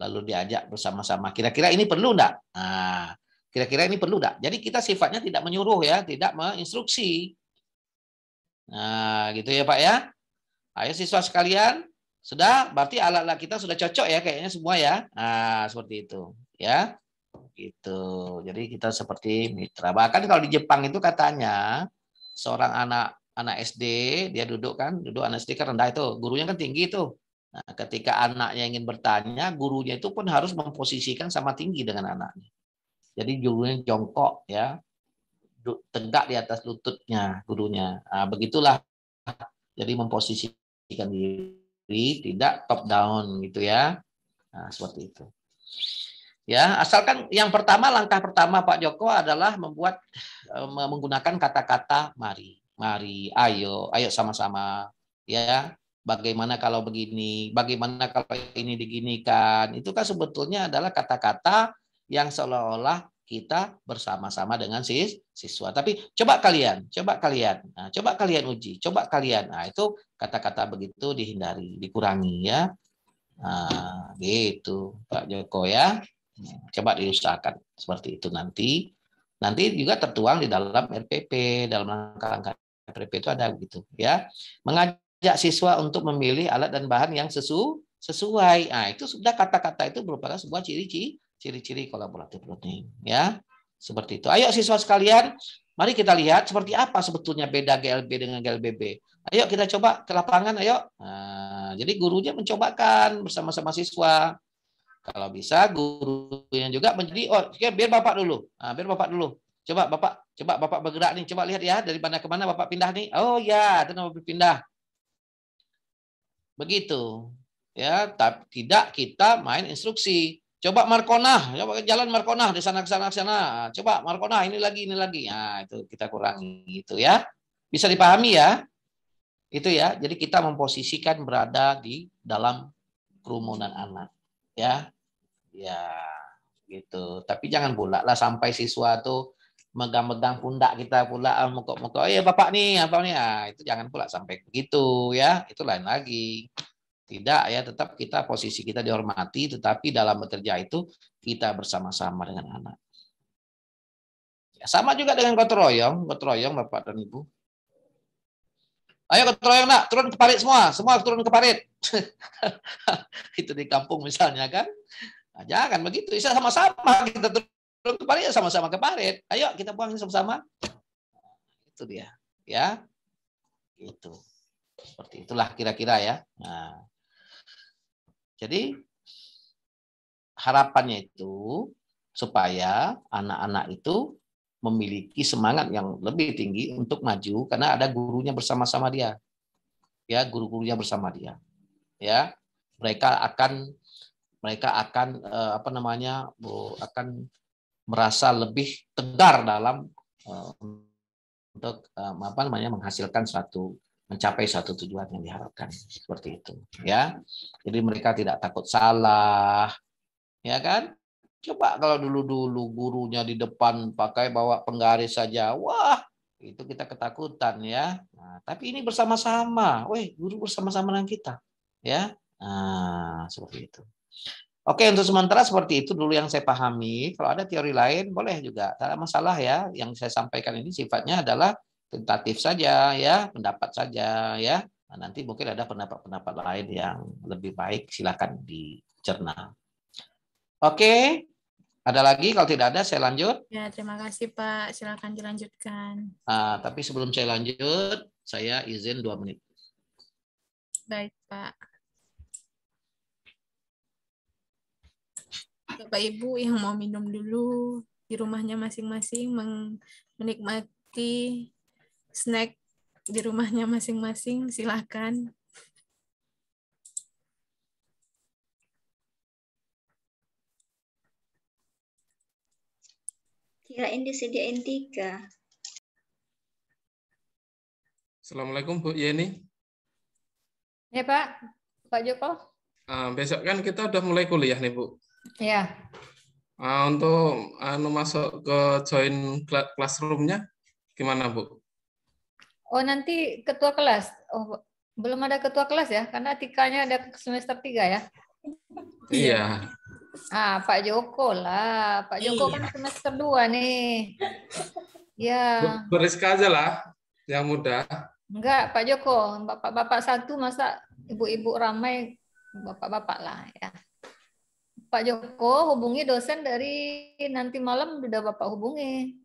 lalu diajak bersama-sama. Kira-kira ini perlu enggak? Nah, kira-kira ini perlu enggak? Jadi kita sifatnya tidak menyuruh ya, tidak menginstruksi. Nah, gitu ya Pak ya. Ayo siswa sekalian, sudah berarti alat-alat kita sudah cocok ya kayaknya semua ya. Nah, seperti itu ya. Gitu. Jadi kita seperti mitra. Bahkan kalau di Jepang itu katanya seorang anak SD dia duduk anak SD kan rendah itu, gurunya kan tinggi itu. Nah, ketika anaknya ingin bertanya, gurunya itu pun harus memposisikan sama tinggi dengan anaknya. Jadi gurunya jongkok ya, tegak di atas lututnya gurunya. Nah, begitulah. Jadi memposisikan diri, tidak top down gitu ya. Nah, seperti itu. Ya, asalkan yang langkah pertama Pak Joko adalah menggunakan kata-kata mari, ayo sama-sama ya, bagaimana kalau begini, bagaimana kalau ini diginikan. Itu kan sebetulnya adalah kata-kata yang seolah-olah kita bersama-sama dengan siswa. Tapi coba kalian, nah, coba kalian uji, coba kalian. Nah, itu kata-kata begitu dihindari, dikurangi ya. Nah, gitu Pak Joko ya. Coba diusahakan seperti itu nanti. Nanti juga tertuang di dalam RPP, dalam langkah-langkah RPP itu ada gitu ya. Mengajak siswa untuk memilih alat dan bahan yang sesuai. Nah, itu sudah kata-kata itu merupakan sebuah ciri-ciri kolaboratif learning ya. Seperti itu. Ayo siswa sekalian, mari kita lihat seperti apa sebetulnya beda GLB dengan GLBB. Ayo kita coba ke lapangan, ayo. Nah, jadi gurunya mencobakan bersama-sama siswa. Kalau bisa gurunya juga menjadi biar Bapak dulu. Nah, biar Bapak dulu. Coba Bapak bergerak nih. Coba lihat ya dari mana ke mana Bapak pindah nih. Oh ya, itu nama berpindah. Begitu. Ya, tapi tidak kita main instruksi. Coba Markonah, coba jalan Markonah di sana ke sana ke sana. Coba Markonah ini lagi. Nah, itu kita kurangi gitu ya. Bisa dipahami ya? Itu ya. Jadi kita memposisikan berada di dalam kerumunan anak. Ya. Ya, gitu. Tapi jangan pula lah sampai siswa tuh megang-megang pundak kita pula, mokok-mokok, ya Bapak nih, apa nih. Nah, itu jangan pula sampai begitu ya. Itu lain lagi. Tidak ya, tetap kita posisi kita dihormati, tetapi dalam bekerja itu kita bersama-sama dengan anak. Ya, sama juga dengan gotong royong Bapak dan Ibu. Ayo gotong royong nak, turun ke parit semua turun ke parit. Itu di kampung misalnya kan. Nah, jangan begitu, bisa sama-sama kita turun ke parit, sama-sama ke parit. Ayo kita buang sama-sama. Itu dia, ya. Itu. Seperti itulah kira-kira ya. Nah, jadi harapannya itu supaya anak-anak itu memiliki semangat yang lebih tinggi untuk maju karena ada gurunya bersama-sama dia. Ya, guru-gurunya bersama dia. Ya. Mereka akan akan merasa lebih tegar dalam untuk menghasilkan mencapai suatu tujuan yang diharapkan seperti itu ya. Jadi mereka tidak takut salah ya kan. Coba kalau dulu gurunya di depan pakai bawa penggaris saja, wah itu kita ketakutan ya. Nah, tapi ini bersama-sama, guru bersama-sama dengan kita ya. Nah, seperti itu. Oke, untuk sementara seperti itu dulu yang saya pahami. Kalau ada teori lain boleh juga, tidak ada masalah ya. Yang saya sampaikan ini sifatnya adalah tentatif saja ya, pendapat saja ya. Nah, nanti mungkin ada pendapat-pendapat lain yang lebih baik, silakan dicerna. Oke, ada lagi? Kalau tidak ada saya lanjut. Ya, terima kasih Pak. Silakan dilanjutkan. Nah, tapi sebelum saya lanjut, saya izin 2 menit. Baik Pak. Bapak Ibu yang mau minum dulu di rumahnya masing-masing, menikmati snack di rumahnya masing-masing, silakan. Kirain disediain 3. Assalamualaikum Bu Yeni. Ya Pak Joko. Besok kan kita udah mulai kuliah nih Bu. Ya. Untuk masuk ke join classroom-nya gimana Bu? Oh nanti ketua kelas. Oh belum ada ketua kelas ya, karena tikanya ada semester 3 ya. Iya. Pak Joko lah. Pak Joko kan semester 2 nih. Ya. Beriska aja lah, yang muda. Enggak, Pak Joko. Bapak-bapak satu masa ibu-ibu ramai, bapak-bapak lah ya. Pak Joko hubungi dosen dari nanti malam, udah Bapak hubungi.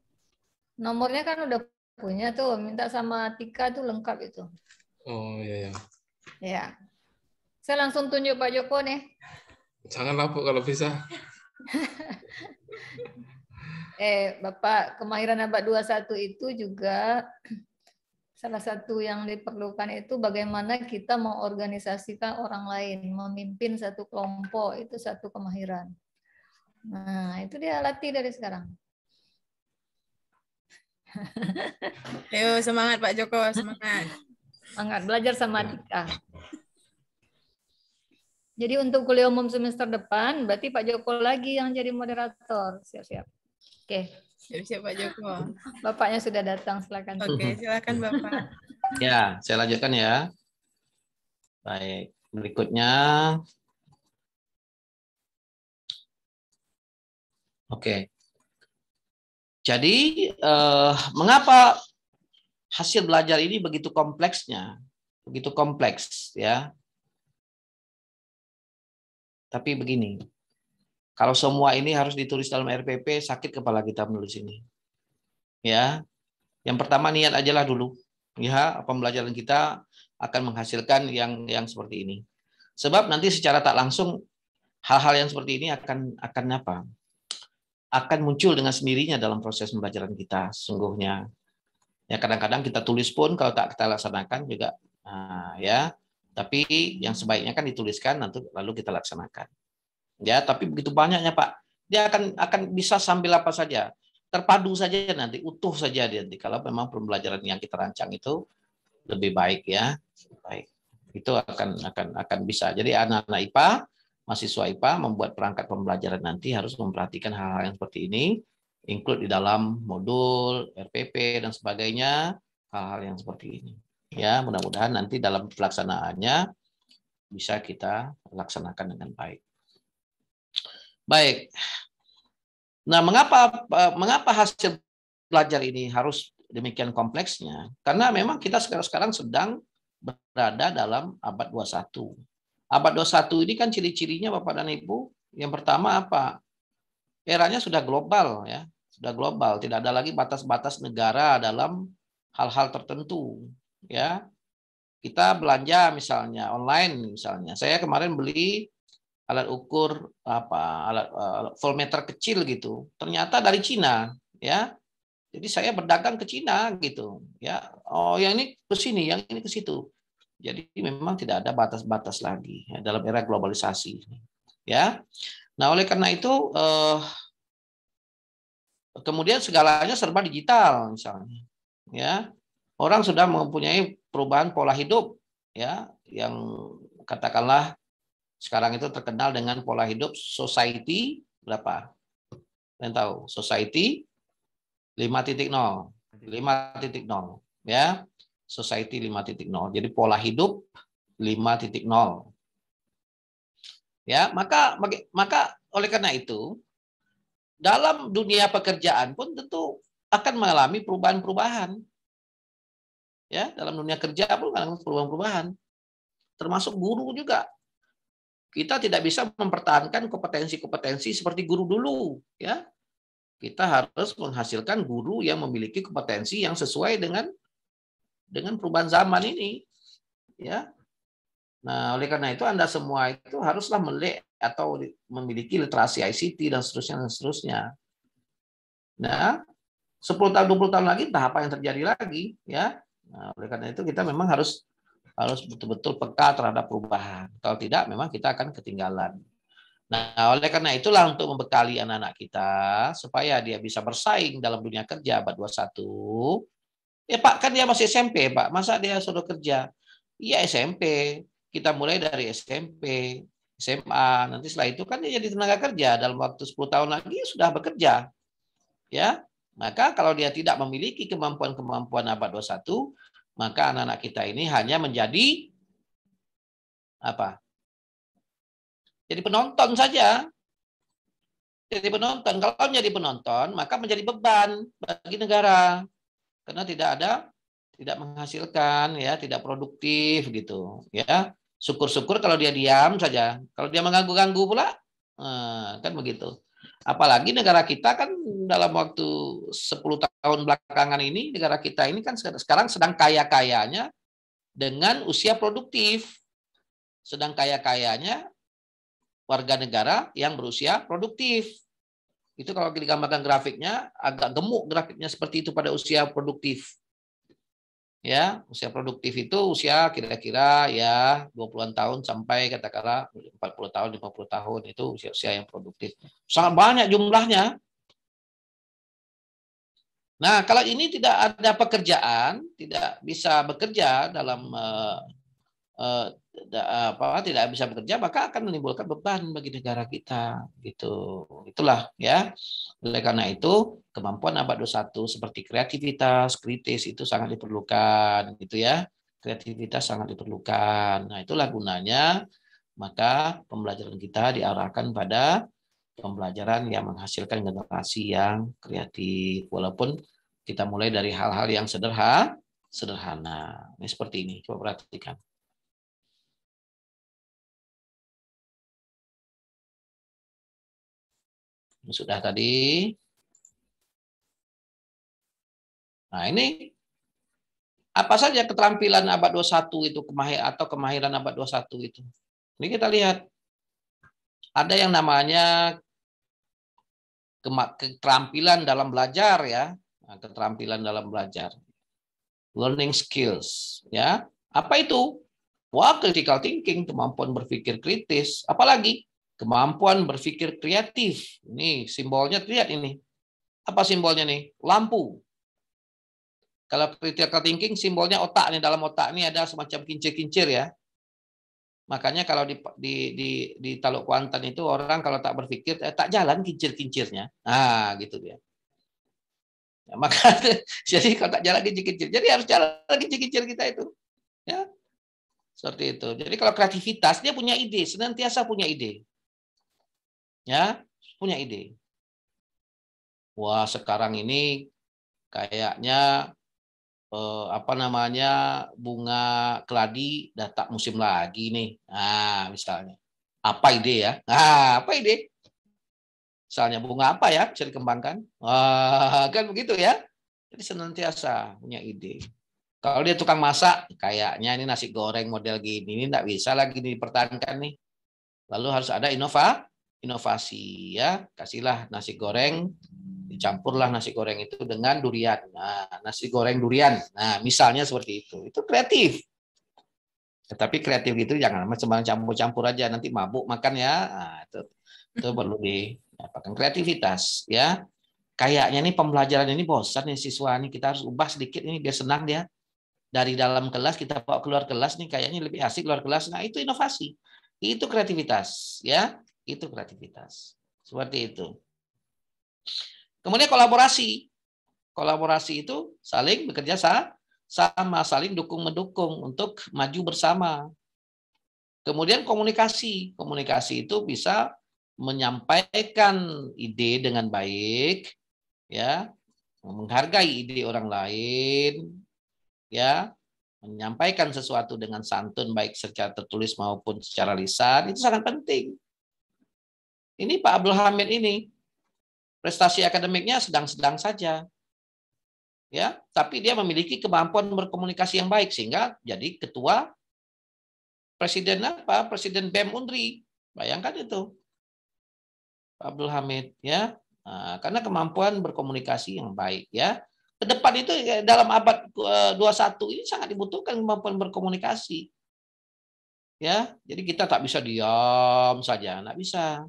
Nomornya kan udah punya tuh, minta sama Tika tuh lengkap itu. Oh iya. Ya. Saya langsung tunjuk Pak Joko nih. Janganlah Bu kalau bisa. Bapak, kemahiran abad 21 itu juga salah satu yang diperlukan itu bagaimana kita mengorganisasikan orang lain, memimpin satu kelompok, itu satu kemahiran. Nah, itu dia latih dari sekarang. Ayo semangat Pak Joko, semangat. Semangat belajar sama Tika. Jadi untuk kuliah umum semester depan, berarti Pak Joko lagi yang jadi moderator. Siap-siap. Oke. Siap-siap Pak Joko. Bapaknya sudah datang, silakan. Oke, silakan Bapak. Ya, saya lanjutkan ya. Baik, berikutnya. Oke. Jadi, mengapa hasil belajar ini begitu kompleksnya? Begitu kompleks, ya. Tapi begini, kalau semua ini harus ditulis dalam RPP, sakit kepala kita menulis ini. Ya, yang pertama niat ajalah dulu. Ya, pembelajaran kita akan menghasilkan yang seperti ini. Sebab nanti secara tak langsung hal-hal yang seperti ini akan apa? Akan muncul dengan sendirinya dalam proses pembelajaran kita sesungguhnya. Ya, kadang-kadang kita tulis pun kalau tak kita laksanakan juga, ya. Tapi yang sebaiknya kan dituliskan nanti lalu kita laksanakan. Ya, tapi begitu banyaknya Pak. Dia akan bisa sambil apa saja. Terpadu saja nanti, utuh saja nanti kalau memang pembelajaran yang kita rancang itu lebih baik ya. Baik. Itu akan bisa. Jadi anak-anak IPA, mahasiswa IPA membuat perangkat pembelajaran nanti harus memperhatikan hal-hal yang seperti ini, include di dalam modul, RPP dan sebagainya, hal-hal yang seperti ini. Ya, mudah-mudahan nanti dalam pelaksanaannya bisa kita laksanakan dengan baik. Baik. Nah, mengapa hasil belajar ini harus demikian kompleksnya? Karena memang kita sekarang sedang berada dalam abad 21. Abad 21 ini kan ciri-cirinya Bapak dan Ibu. Yang pertama apa? Eranya sudah global ya, sudah global, tidak ada lagi batas-batas negara dalam hal-hal tertentu. Ya, kita belanja misalnya online misalnya. Saya kemarin beli alat ukur alat voltmeter kecil gitu. Ternyata dari Cina, ya. Jadi saya berdagang ke Cina gitu, ya. Oh, yang ini ke sini, yang ini ke situ. Jadi memang tidak ada batas-batas lagi ya, dalam era globalisasi, ya. Nah, oleh karena itu kemudian segalanya serba digital misalnya, ya. Orang sudah mempunyai perubahan pola hidup ya yang katakanlah sekarang itu terkenal dengan pola hidup society berapa? Kalian tahu? Society 5.0 ya. Society 5.0. Jadi pola hidup 5.0. Ya, maka oleh karena itu dalam dunia pekerjaan pun tentu akan mengalami perubahan-perubahan. Ya, dalam dunia kerja pun mengalami perubahan-perubahan. Termasuk guru juga. Kita tidak bisa mempertahankan kompetensi-kompetensi seperti guru dulu, ya. Kita harus menghasilkan guru yang memiliki kompetensi yang sesuai dengan perubahan zaman ini, ya. Nah, oleh karena itu Anda semua itu haruslah melek atau memiliki literasi ICT dan seterusnya. Nah, 10 tahun 20 tahun lagi entah apa yang terjadi lagi, ya. Nah, oleh karena itu kita memang harus betul-betul peka terhadap perubahan. Kalau tidak, memang kita akan ketinggalan. Nah, oleh karena itulah untuk membekali anak-anak kita supaya dia bisa bersaing dalam dunia kerja abad 21. Ya Pak, kan dia masih SMP, Pak. Masa dia sudah kerja? Iya SMP. Kita mulai dari SMP, SMA. Nanti setelah itu kan dia jadi tenaga kerja. Dalam waktu 10 tahun lagi sudah bekerja. Ya, maka kalau dia tidak memiliki kemampuan-kemampuan abad 21, maka anak-anak kita ini hanya menjadi apa? Jadi penonton saja. Jadi penonton. Kalau menjadi penonton, maka menjadi beban bagi negara. Karena tidak menghasilkan, ya, tidak produktif gitu, ya. Syukur-syukur kalau dia diam saja. Kalau dia mengganggu-ganggu pula, kan begitu. Apalagi negara kita kan dalam waktu 10 tahun belakangan ini, negara kita ini kan sekarang sedang kaya-kayanya dengan usia produktif. Sedang kaya-kayanya warga negara yang berusia produktif. Itu kalau digambarkan grafiknya, agak gemuk grafiknya seperti itu pada usia produktif. Ya, usia produktif itu usia kira-kira ya 20-an tahun sampai katakanlah 40 tahun, 50 tahun itu usia yang produktif. Sangat banyak jumlahnya. Nah, kalau ini tidak ada pekerjaan, tidak bisa bekerja dalam tidak bisa bekerja, maka akan menimbulkan beban bagi negara kita. Gitu. Itulah ya. Oleh karena itu, kemampuan abad 21 seperti kreativitas, kritis itu sangat diperlukan, gitu ya. Kreativitas sangat diperlukan. Nah, itulah gunanya. Maka pembelajaran kita diarahkan pada pembelajaran yang menghasilkan generasi yang kreatif. Walaupun kita mulai dari hal-hal yang sederhana. Ini seperti ini. Coba perhatikan. Sudah tadi. Nah, ini apa saja keterampilan abad 21 itu, atau kemahiran abad 21 itu. Ini kita lihat. Ada yang namanya keterampilan dalam belajar ya. Nah, keterampilan dalam belajar. Learning skills ya. Apa itu? Wah, critical thinking, kemampuan berpikir kritis. Apalagi? Kemampuan berpikir kreatif. Ini simbolnya, lihat ini. Apa simbolnya nih? Lampu. Kalau critical thinking simbolnya otak nih, dalam otak ini ada semacam kincir-kincir ya. Makanya kalau di Taluk Kuantan itu orang kalau tak berpikir tak jalan kincir-kincirnya. Nah, gitu dia. Ya, maka jadi kalau tak jalan kincir-kincir, jadi harus jalan kincir-kincir kita itu. Ya. Seperti itu. Jadi kalau kreativitas dia punya ide, senantiasa punya ide. Ya, punya ide. Wah, sekarang ini kayaknya bunga keladi dah tak musim lagi nih. Nah, misalnya. Apa ide ya? Nah, apa ide? Misalnya bunga apa ya bisa dikembangkan? Kan begitu ya. Jadi senantiasa punya ide. Kalau dia tukang masak, kayaknya ini nasi goreng model gini, ini enggak bisa lagi dipertahankan nih. Lalu harus ada inovasi ya. Kasihlah nasi goreng, dicampurlah nasi goreng itu dengan durian. Nah, nasi goreng durian. Nah, misalnya seperti itu. Itu kreatif. Tetapi kreatif itu jangan sembarang campur-campur aja, nanti mabuk makan ya. Nah, itu perlu didapatkan kreativitas ya. Kayaknya nih pembelajaran ini bosan nih siswa nih, kita harus ubah sedikit ini biar senang dia. Dari dalam kelas kita bawa keluar kelas nih, kayaknya lebih asik keluar kelas. Nah, itu inovasi. Itu kreativitas ya. Itu kreativitas. Seperti itu. Kemudian kolaborasi. Kolaborasi itu saling bekerja sama, saling dukung-mendukung untuk maju bersama. Kemudian komunikasi. Komunikasi itu bisa menyampaikan ide dengan baik, ya, menghargai ide orang lain, ya, menyampaikan sesuatu dengan santun baik secara tertulis maupun secara lisan, itu sangat penting. Ini Pak Abdul Hamid ini prestasi akademiknya sedang-sedang saja. Ya, tapi dia memiliki kemampuan berkomunikasi yang baik sehingga jadi ketua presiden Presiden BEM Unri. Bayangkan itu. Pak Abdul Hamid ya. Nah, karena kemampuan berkomunikasi yang baik ya. Ke depan itu dalam abad 21 ini sangat dibutuhkan kemampuan berkomunikasi. Ya, jadi kita tak bisa diam saja, enggak bisa.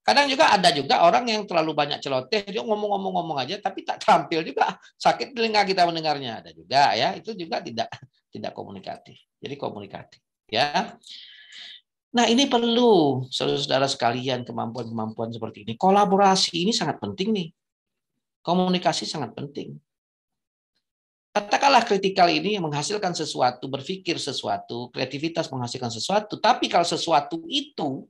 Kadang juga ada orang yang terlalu banyak celoteh, dia ngomong-ngomong aja tapi tak tampil juga, sakit telinga kita mendengarnya. Ada juga ya, itu juga tidak komunikatif. Jadi komunikatif ya. Nah, ini perlu saudara-saudara sekalian kemampuan-kemampuan seperti ini. Kolaborasi ini sangat penting nih. Komunikasi sangat penting. Katakanlah kritikal ini menghasilkan sesuatu, berpikir sesuatu, kreativitas menghasilkan sesuatu, tapi kalau sesuatu itu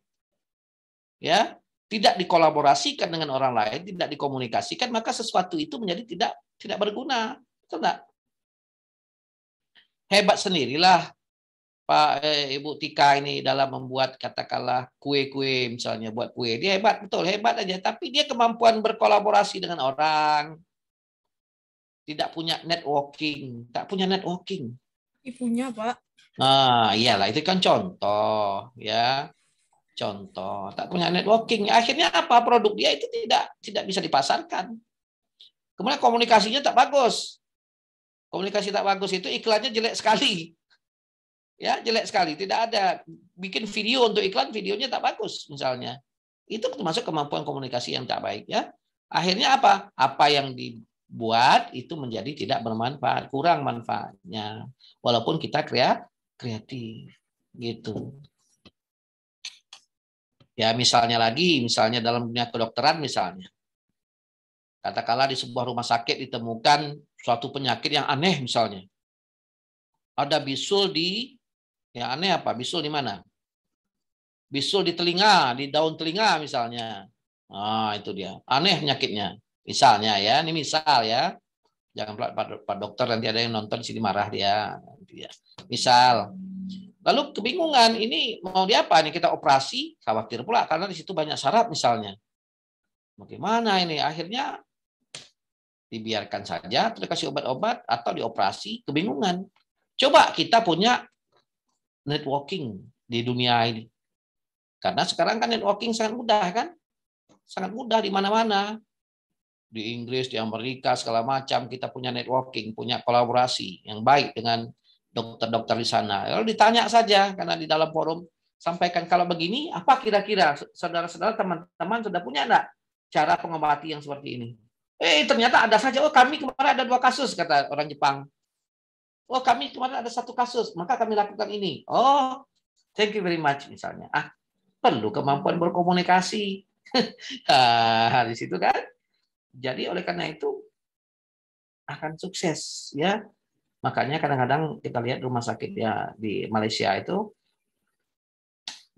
ya tidak dikolaborasikan dengan orang lain, tidak dikomunikasikan, maka sesuatu itu menjadi tidak berguna. Betul enggak? Hebat sendirilah Pak Ibu Tika ini dalam membuat katakanlah kue-kue misalnya, buat kue. Dia hebat, betul, hebat aja, tapi dia kemampuan berkolaborasi dengan orang. Tidak punya networking, tak punya networking. Ibunya, Pak. Nah, iyalah itu kan contoh, ya. Contoh, tak punya networking. Akhirnya apa? Produk dia itu tidak bisa dipasarkan. Kemudian komunikasinya tak bagus. Komunikasi tak bagus itu iklannya jelek sekali. Ya, jelek sekali. Tidak ada bikin video untuk iklan, videonya tak bagus misalnya. Itu termasuk kemampuan komunikasi yang tak baik ya. Akhirnya apa? Apa yang dibuat itu menjadi tidak bermanfaat, kurang manfaatnya. Walaupun kita kreatif gitu. Ya misalnya dalam dunia kedokteran misalnya. Katakanlah di sebuah rumah sakit ditemukan suatu penyakit yang aneh misalnya. Ada bisul yang aneh apa? Bisul di mana? Bisul di telinga, di daun telinga misalnya. Nah, itu dia. Aneh penyakitnya. Misalnya ya, ini misal ya. Jangan Pak Dokter nanti ada yang nonton sini marah dia. Misal. Lalu kebingungan, ini mau diapa nih kita operasi? Khawatir pula karena di situ banyak syarat misalnya. Bagaimana ini? Akhirnya dibiarkan saja, terus kasih obat-obat atau dioperasi, kebingungan. Coba kita punya networking di dunia ini. Karena sekarang kan networking sangat mudah kan? Sangat mudah di mana-mana. Di Inggris, di Amerika, segala macam kita punya networking, punya kolaborasi yang baik dengan dokter-dokter di sana. Lalu ditanya saja, karena di dalam forum, sampaikan kalau begini, apa kira-kira saudara-saudara, teman-teman sudah punya enggak cara pengobati yang seperti ini? Ternyata ada saja, kami kemarin ada 2 kasus, kata orang Jepang. Kami kemarin ada 1 kasus, maka kami lakukan ini. Thank you very much, misalnya. Perlu kemampuan berkomunikasi. Di situ kan. Jadi oleh karena itu akan sukses ya. Makanya kadang-kadang kita lihat rumah sakit ya di Malaysia itu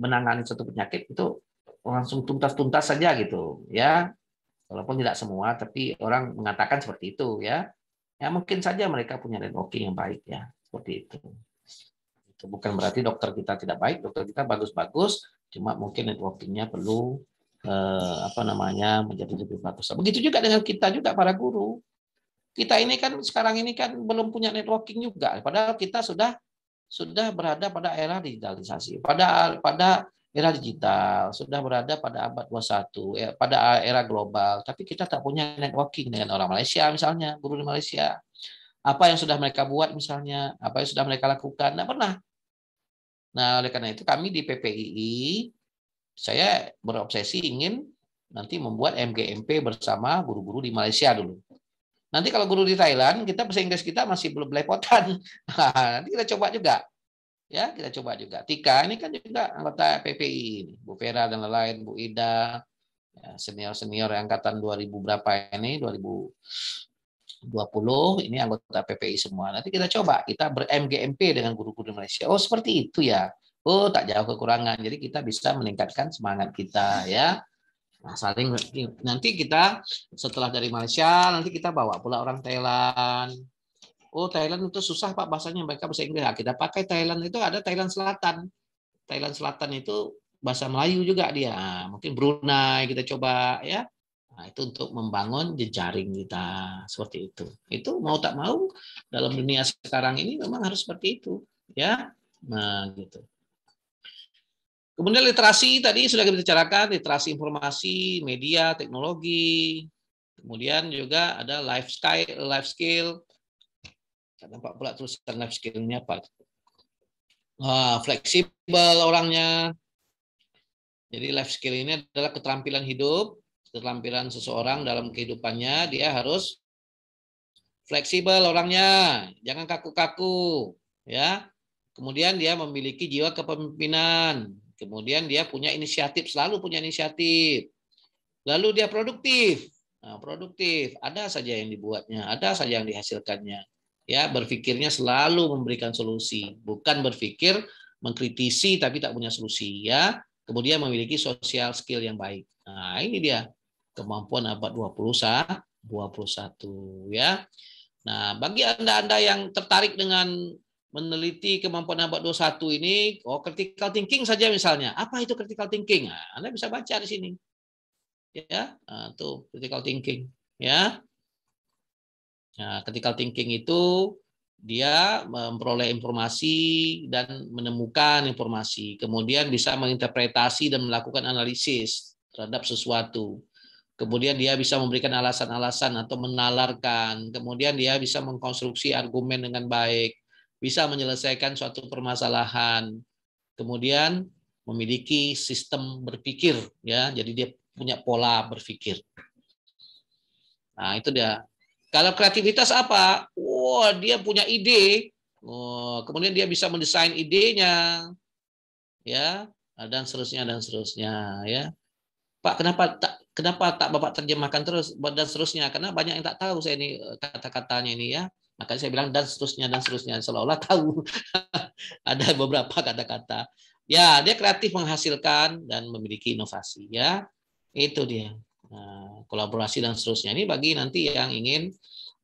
menangani suatu penyakit itu langsung tuntas-tuntas saja gitu ya. Walaupun tidak semua, tapi orang mengatakan seperti itu ya. Ya mungkin saja mereka punya networking yang baik ya, seperti itu. Itu bukan berarti dokter kita tidak baik, dokter kita bagus-bagus, cuma mungkin networkingnya perlu menjadi lebih bagus. Begitu juga dengan kita juga para guru. Kita ini kan sekarang ini kan belum punya networking juga, padahal kita sudah berada pada era digitalisasi, pada era digital, sudah berada pada abad 21, pada era global, tapi kita tak punya networking dengan orang Malaysia misalnya, guru di Malaysia. Apa yang sudah mereka buat misalnya, apa yang sudah mereka lakukan, tidak pernah. Nah, oleh karena itu kami di PPII, saya berobsesi ingin nanti membuat MGMP bersama guru-guru di Malaysia dulu. Nanti kalau guru di Thailand, kita bahasa Inggris kita masih belum belepotan. Nanti kita coba juga. Ya, kita coba juga. Tika ini kan juga anggota PPI, Bu Vera dan lain-lain, Bu Ida, ya, senior-senior angkatan 2000 berapa ini, 2020, ini anggota PPI semua. Nanti kita coba, kita ber-MGMP dengan guru-guru di Malaysia. Oh, seperti itu ya. Oh, tak jauh kekurangan. Jadi kita bisa meningkatkan semangat kita ya. Nah, saling nanti kita setelah dari Malaysia nanti kita bawa pula orang Thailand. Oh, Thailand itu susah Pak bahasanya, mereka bahasa Inggris. Nah, kita pakai Thailand itu ada Thailand Selatan. Thailand Selatan itu bahasa Melayu juga dia. Nah, mungkin Brunei kita coba ya. Nah, itu untuk membangun jejaring kita seperti itu. Itu mau tak mau dalam dunia sekarang ini memang harus seperti itu ya. Nah, gitu. Kemudian literasi tadi sudah kita bicarakan, literasi informasi, media, teknologi. Kemudian juga ada life skill. Nampak pula tulisan life skill-nya apa? Fleksibel orangnya. Jadi life skill ini adalah keterampilan hidup, keterampilan seseorang dalam kehidupannya, dia harus fleksibel orangnya, jangan kaku-kaku, ya. Kemudian dia memiliki jiwa kepemimpinan. Kemudian dia punya inisiatif, selalu punya inisiatif. Lalu dia produktif. Nah, produktif, ada saja yang dibuatnya, ada saja yang dihasilkannya. Ya, berpikirnya selalu memberikan solusi, bukan berpikir mengkritisi tapi tak punya solusi, ya. Kemudian memiliki social skill yang baik. Nah, ini dia kemampuan abad 21 ya. Nah, bagi Anda yang tertarik dengan meneliti kemampuan abad 21 ini, critical thinking saja misalnya. Apa itu critical thinking? Nah, Anda bisa baca di sini. Ya, tuh critical thinking, ya. Nah, critical thinking itu dia memperoleh informasi dan menemukan informasi, kemudian bisa menginterpretasi dan melakukan analisis terhadap sesuatu. Kemudian dia bisa memberikan alasan-alasan atau menalarkan, kemudian dia bisa mengkonstruksi argumen dengan baik, bisa menyelesaikan suatu permasalahan, kemudian memiliki sistem berpikir, ya, jadi dia punya pola berpikir. Nah, itu dia. Kalau kreativitas apa? Dia punya ide, Kemudian dia bisa mendesain idenya, ya, dan seterusnya ya. Pak, kenapa tak Bapak terjemahkan terus dan seterusnya? Karena banyak yang tak tahu saya ini kata-katanya ini ya. Makanya saya bilang dan seterusnya seolah-olah tahu. Ada beberapa kata-kata. Ya, dia kreatif menghasilkan dan memiliki inovasi ya. Itu dia. Nah, kolaborasi dan seterusnya ini bagi nanti yang ingin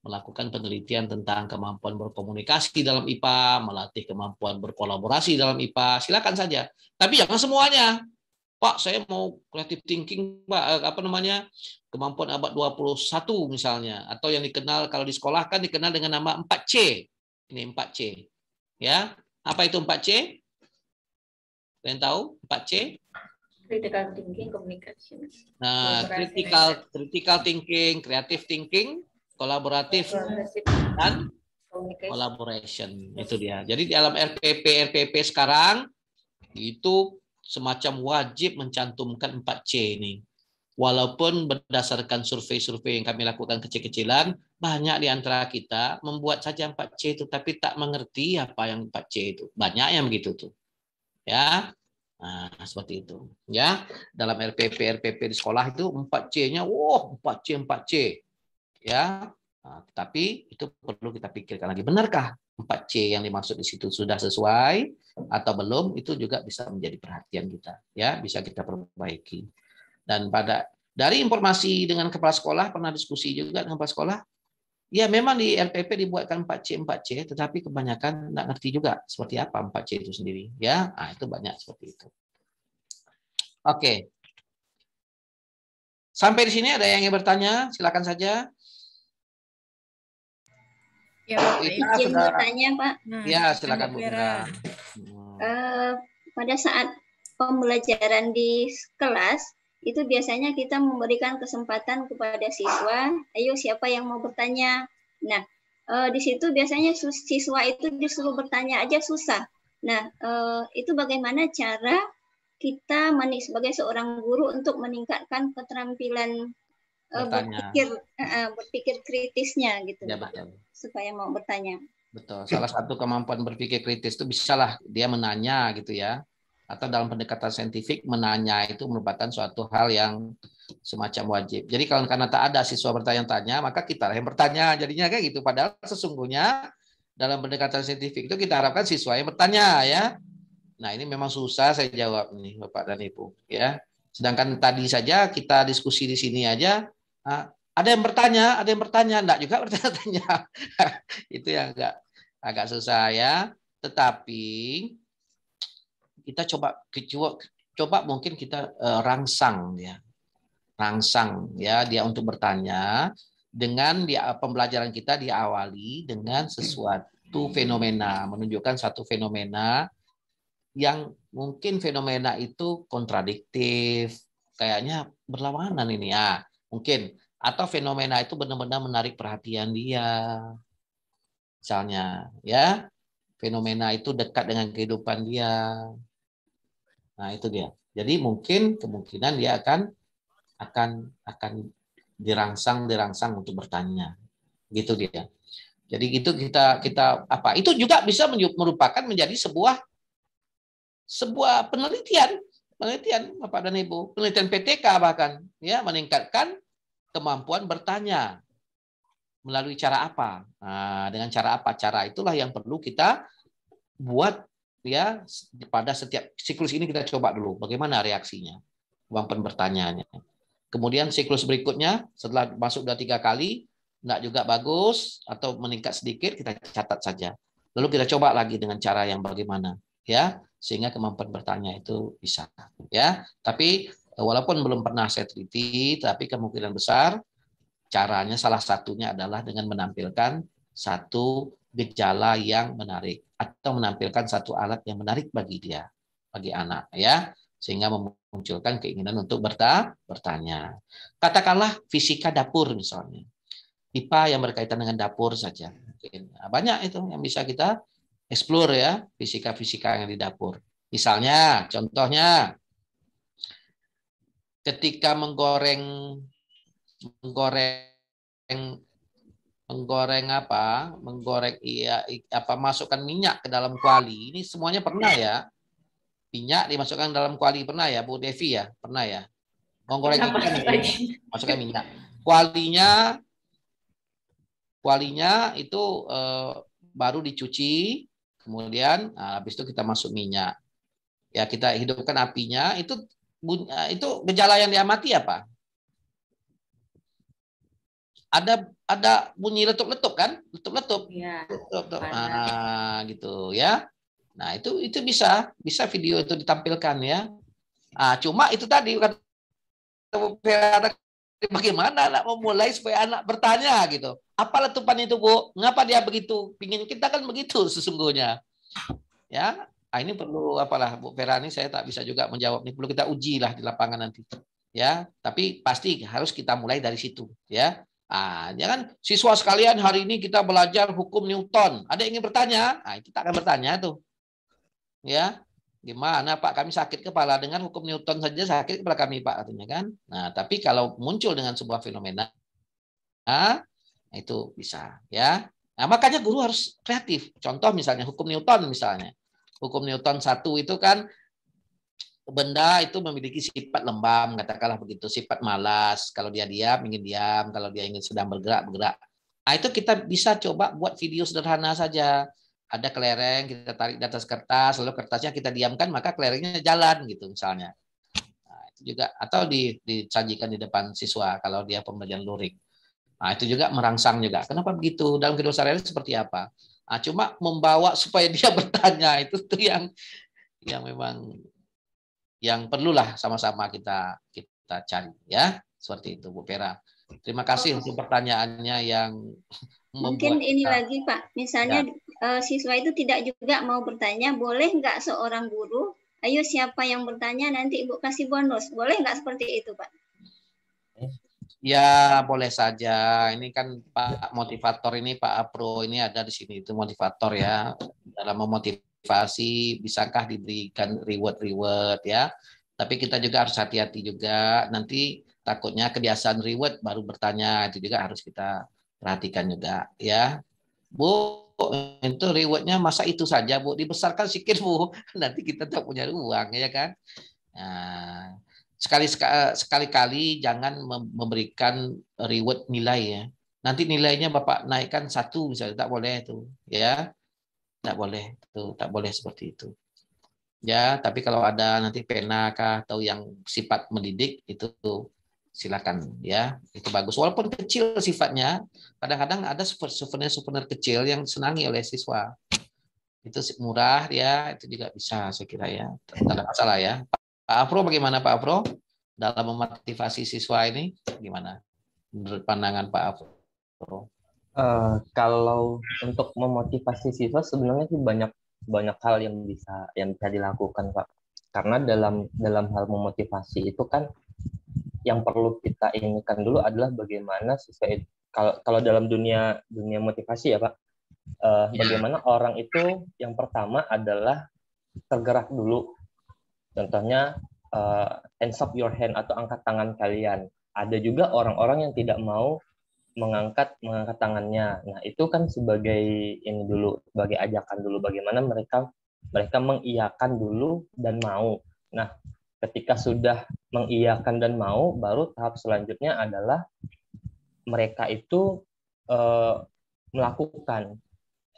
melakukan penelitian tentang kemampuan berkomunikasi dalam IPA, melatih kemampuan berkolaborasi dalam IPA, silakan saja. Tapi jangan semuanya. Pak, saya mau creative thinking, Pak, kemampuan abad 21 misalnya, atau yang dikenal kalau di sekolah kan dikenal dengan nama 4C. Ini 4C. Ya. Apa itu 4C? Kalian tahu 4C? Critical thinking, communication. Nah, critical thinking, creative thinking, kolaboratif dan collaboration. Itu dia. Jadi di dalam RPP sekarang itu semacam wajib mencantumkan 4C ini. Walaupun berdasarkan survei-survei yang kami lakukan kecil-kecilan, banyak di antara kita membuat saja 4C itu tapi tak mengerti apa yang 4C itu. Banyak yang begitu tuh. Ya. Nah, seperti itu. Ya, dalam RPP di sekolah itu 4C-nya, 4C. Ya, tapi itu perlu kita pikirkan lagi. Benarkah 4C yang dimaksud di situ sudah sesuai atau belum? Itu juga bisa menjadi perhatian kita. Ya, bisa kita perbaiki. Dan dari informasi dengan kepala sekolah, pernah diskusi juga dengan kepala sekolah, ya memang di RPP dibuatkan 4C, tetapi kebanyakan nggak ngerti juga seperti apa 4C itu sendiri. Ya, itu banyak seperti itu. Oke. Sampai di sini ada yang ingin bertanya? Silakan saja. Ya, Bapak Ibu. Izin bertanya, Pak. Ya, silakan Bu Mira. Pada saat pembelajaran di kelas, itu biasanya kita memberikan kesempatan kepada siswa, ayo siapa yang mau bertanya. Nah, di situ biasanya siswa itu disuruh bertanya aja susah. Nah, itu bagaimana cara kita sebagai seorang guru untuk meningkatkan keterampilan berpikir kritisnya gitu, ya, betul. Supaya mau bertanya. Betul. Salah satu kemampuan berpikir kritis itu bisalah dia menanya gitu ya. Atau dalam pendekatan saintifik menanya itu merupakan suatu hal yang semacam wajib. Jadi kalau karena tak ada siswa bertanya-tanya, maka kita yang bertanya jadinya kayak gitu. Padahal sesungguhnya dalam pendekatan saintifik itu kita harapkan siswa yang bertanya ya. Nah ini memang susah saya jawab nih Bapak dan Ibu ya. Sedangkan tadi saja kita diskusi di sini aja. Ada yang bertanya, enggak juga bertanya. Itu yang agak susah ya. Tetapi kita coba mungkin kita rangsang ya dia untuk bertanya dengan pembelajaran kita diawali dengan sesuatu fenomena, menunjukkan satu fenomena yang mungkin fenomena itu kontradiktif, kayaknya berlawanan ini ya. Mungkin atau fenomena itu benar-benar menarik perhatian dia. Misalnya ya, fenomena itu dekat dengan kehidupan dia. Nah, itu dia. Jadi mungkin kemungkinan dia akan dirangsang untuk bertanya. Gitu dia. Jadi itu kita itu juga bisa merupakan menjadi sebuah penelitian Bapak dan Ibu, penelitian PTK bahkan ya, meningkatkan kemampuan bertanya melalui cara apa? Nah, dengan cara apa? Cara itulah yang perlu kita buat ya pada setiap siklus ini. Kita coba dulu bagaimana reaksinya, kemampuan bertanyanya. Kemudian siklus berikutnya setelah masuk 2-3 kali enggak juga bagus atau meningkat sedikit, kita catat saja. Lalu kita coba lagi dengan cara yang bagaimana ya, sehingga kemampuan bertanya itu bisa ya. Tapi walaupun belum pernah saya teliti, tapi kemungkinan besar caranya salah satunya adalah dengan menampilkan satu gejala yang menarik atau menampilkan satu alat yang menarik bagi dia, bagi anak ya, sehingga memunculkan keinginan untuk bertanya. Katakanlah fisika dapur misalnya. IPA yang berkaitan dengan dapur saja. Mungkin banyak itu yang bisa kita explore ya, fisika-fisika yang di dapur. Misalnya, contohnya ketika menggoreng menggoreng apa? Menggoreng apa? Masukkan minyak ke dalam kuali. Ini semuanya pernah ya? Minyak dimasukkan dalam kuali pernah ya, Bu Devi ya? Pernah ya? Menggoreng ikan masukkan minyak. Kualinya itu baru dicuci, kemudian habis itu kita masuk minyak. Ya, kita hidupkan apinya. Itu gejala yang diamati apa? Ada bunyi letup-letup kan? Letup-letup. Iya. Letup-letup. Nah, gitu ya. Nah, itu bisa video itu ditampilkan ya. Nah, cuma itu tadi bagaimana anak memulai supaya anak bertanya gitu. Apa letupan itu, Bu? Mengapa dia begitu? Pingin kita kan begitu sesungguhnya. Ya. Nah, ini perlu apalah Bu Vera, ini saya tak bisa juga menjawab. Ini perlu kita uji lah di lapangan nanti. Ya, tapi pasti harus kita mulai dari situ, ya. Ah, jangan siswa sekalian hari ini kita belajar hukum Newton. Ada yang ingin bertanya? Ah, itu tak akan bertanya tuh. Ya. Gimana Pak, kami sakit kepala dengan hukum Newton saja sakit kepala kami Pak katanya kan. Nah, tapi kalau muncul dengan sebuah fenomena itu bisa ya. Nah, makanya guru harus kreatif. Contoh misalnya hukum Newton misalnya. Hukum Newton 1 itu kan benda itu memiliki sifat lembam, katakanlah begitu, sifat malas. Kalau dia diam, ingin diam. Kalau dia ingin sedang bergerak, bergerak. Nah, itu kita bisa coba buat video sederhana saja. Ada kelereng, kita tarik di atas kertas, lalu kertasnya kita diamkan, maka kelerengnya jalan gitu misalnya. Nah, itu juga, atau disajikan di depan siswa kalau dia pembelajaran luring. Nah, itu juga merangsang juga. Kenapa begitu? Dalam kehidupan sehari-hari seperti apa? Nah, cuma membawa supaya dia bertanya itu tuh yang memang yang perlulah sama-sama kita cari ya, seperti itu Bu Vera. Terima kasih untuk pertanyaannya yang mungkin ini lagi Pak, misalnya siswa itu tidak juga mau bertanya, boleh nggak seorang guru, ayo siapa yang bertanya nanti Ibu kasih bonus, boleh nggak seperti itu Pak? Ya boleh saja. Ini kan Pak motivator ini Pak Apro ini ada di sini, itu motivator ya, dalam memotivasi bisakah diberikan reward ya. Tapi kita juga harus hati-hati juga, nanti takutnya kebiasaan reward baru bertanya, itu juga harus kita perhatikan juga ya. Bu, itu rewardnya masa itu saja Bu, dibesarkan sedikit Bu, nanti kita tak punya uang ya kan. Nah, sekali-kali jangan memberikan reward nilai ya. Nanti nilainya Bapak naikkan 1 misalnya, tak boleh itu ya. Tak boleh itu, tak boleh seperti itu. Ya, tapi kalau ada nanti pena kah atau yang sifat mendidik itu silakan ya. Itu bagus walaupun kecil sifatnya. Kadang-kadang ada souvenir kecil yang senangi oleh siswa. Itu murah ya, itu juga bisa saya kira ya. Tidak ada masalah ya. Pak Afro bagaimana Pak Afro dalam memotivasi siswa ini, gimana menurut pandangan Pak Afro? Kalau untuk memotivasi siswa sebenarnya sih banyak hal yang bisa dilakukan Pak. Karena dalam hal memotivasi itu kan yang perlu kita inginkan dulu adalah bagaimana siswa itu, kalau dalam dunia motivasi ya Pak, bagaimana orang itu yang pertama adalah tergerak dulu. Contohnya hands up your hand atau angkat tangan kalian. Ada juga orang-orang yang tidak mau mengangkat tangannya. Nah, itu kan sebagai ajakan dulu bagaimana mereka mengiyakan dulu dan mau. Nah, ketika sudah mengiyakan dan mau, baru tahap selanjutnya adalah mereka itu melakukan,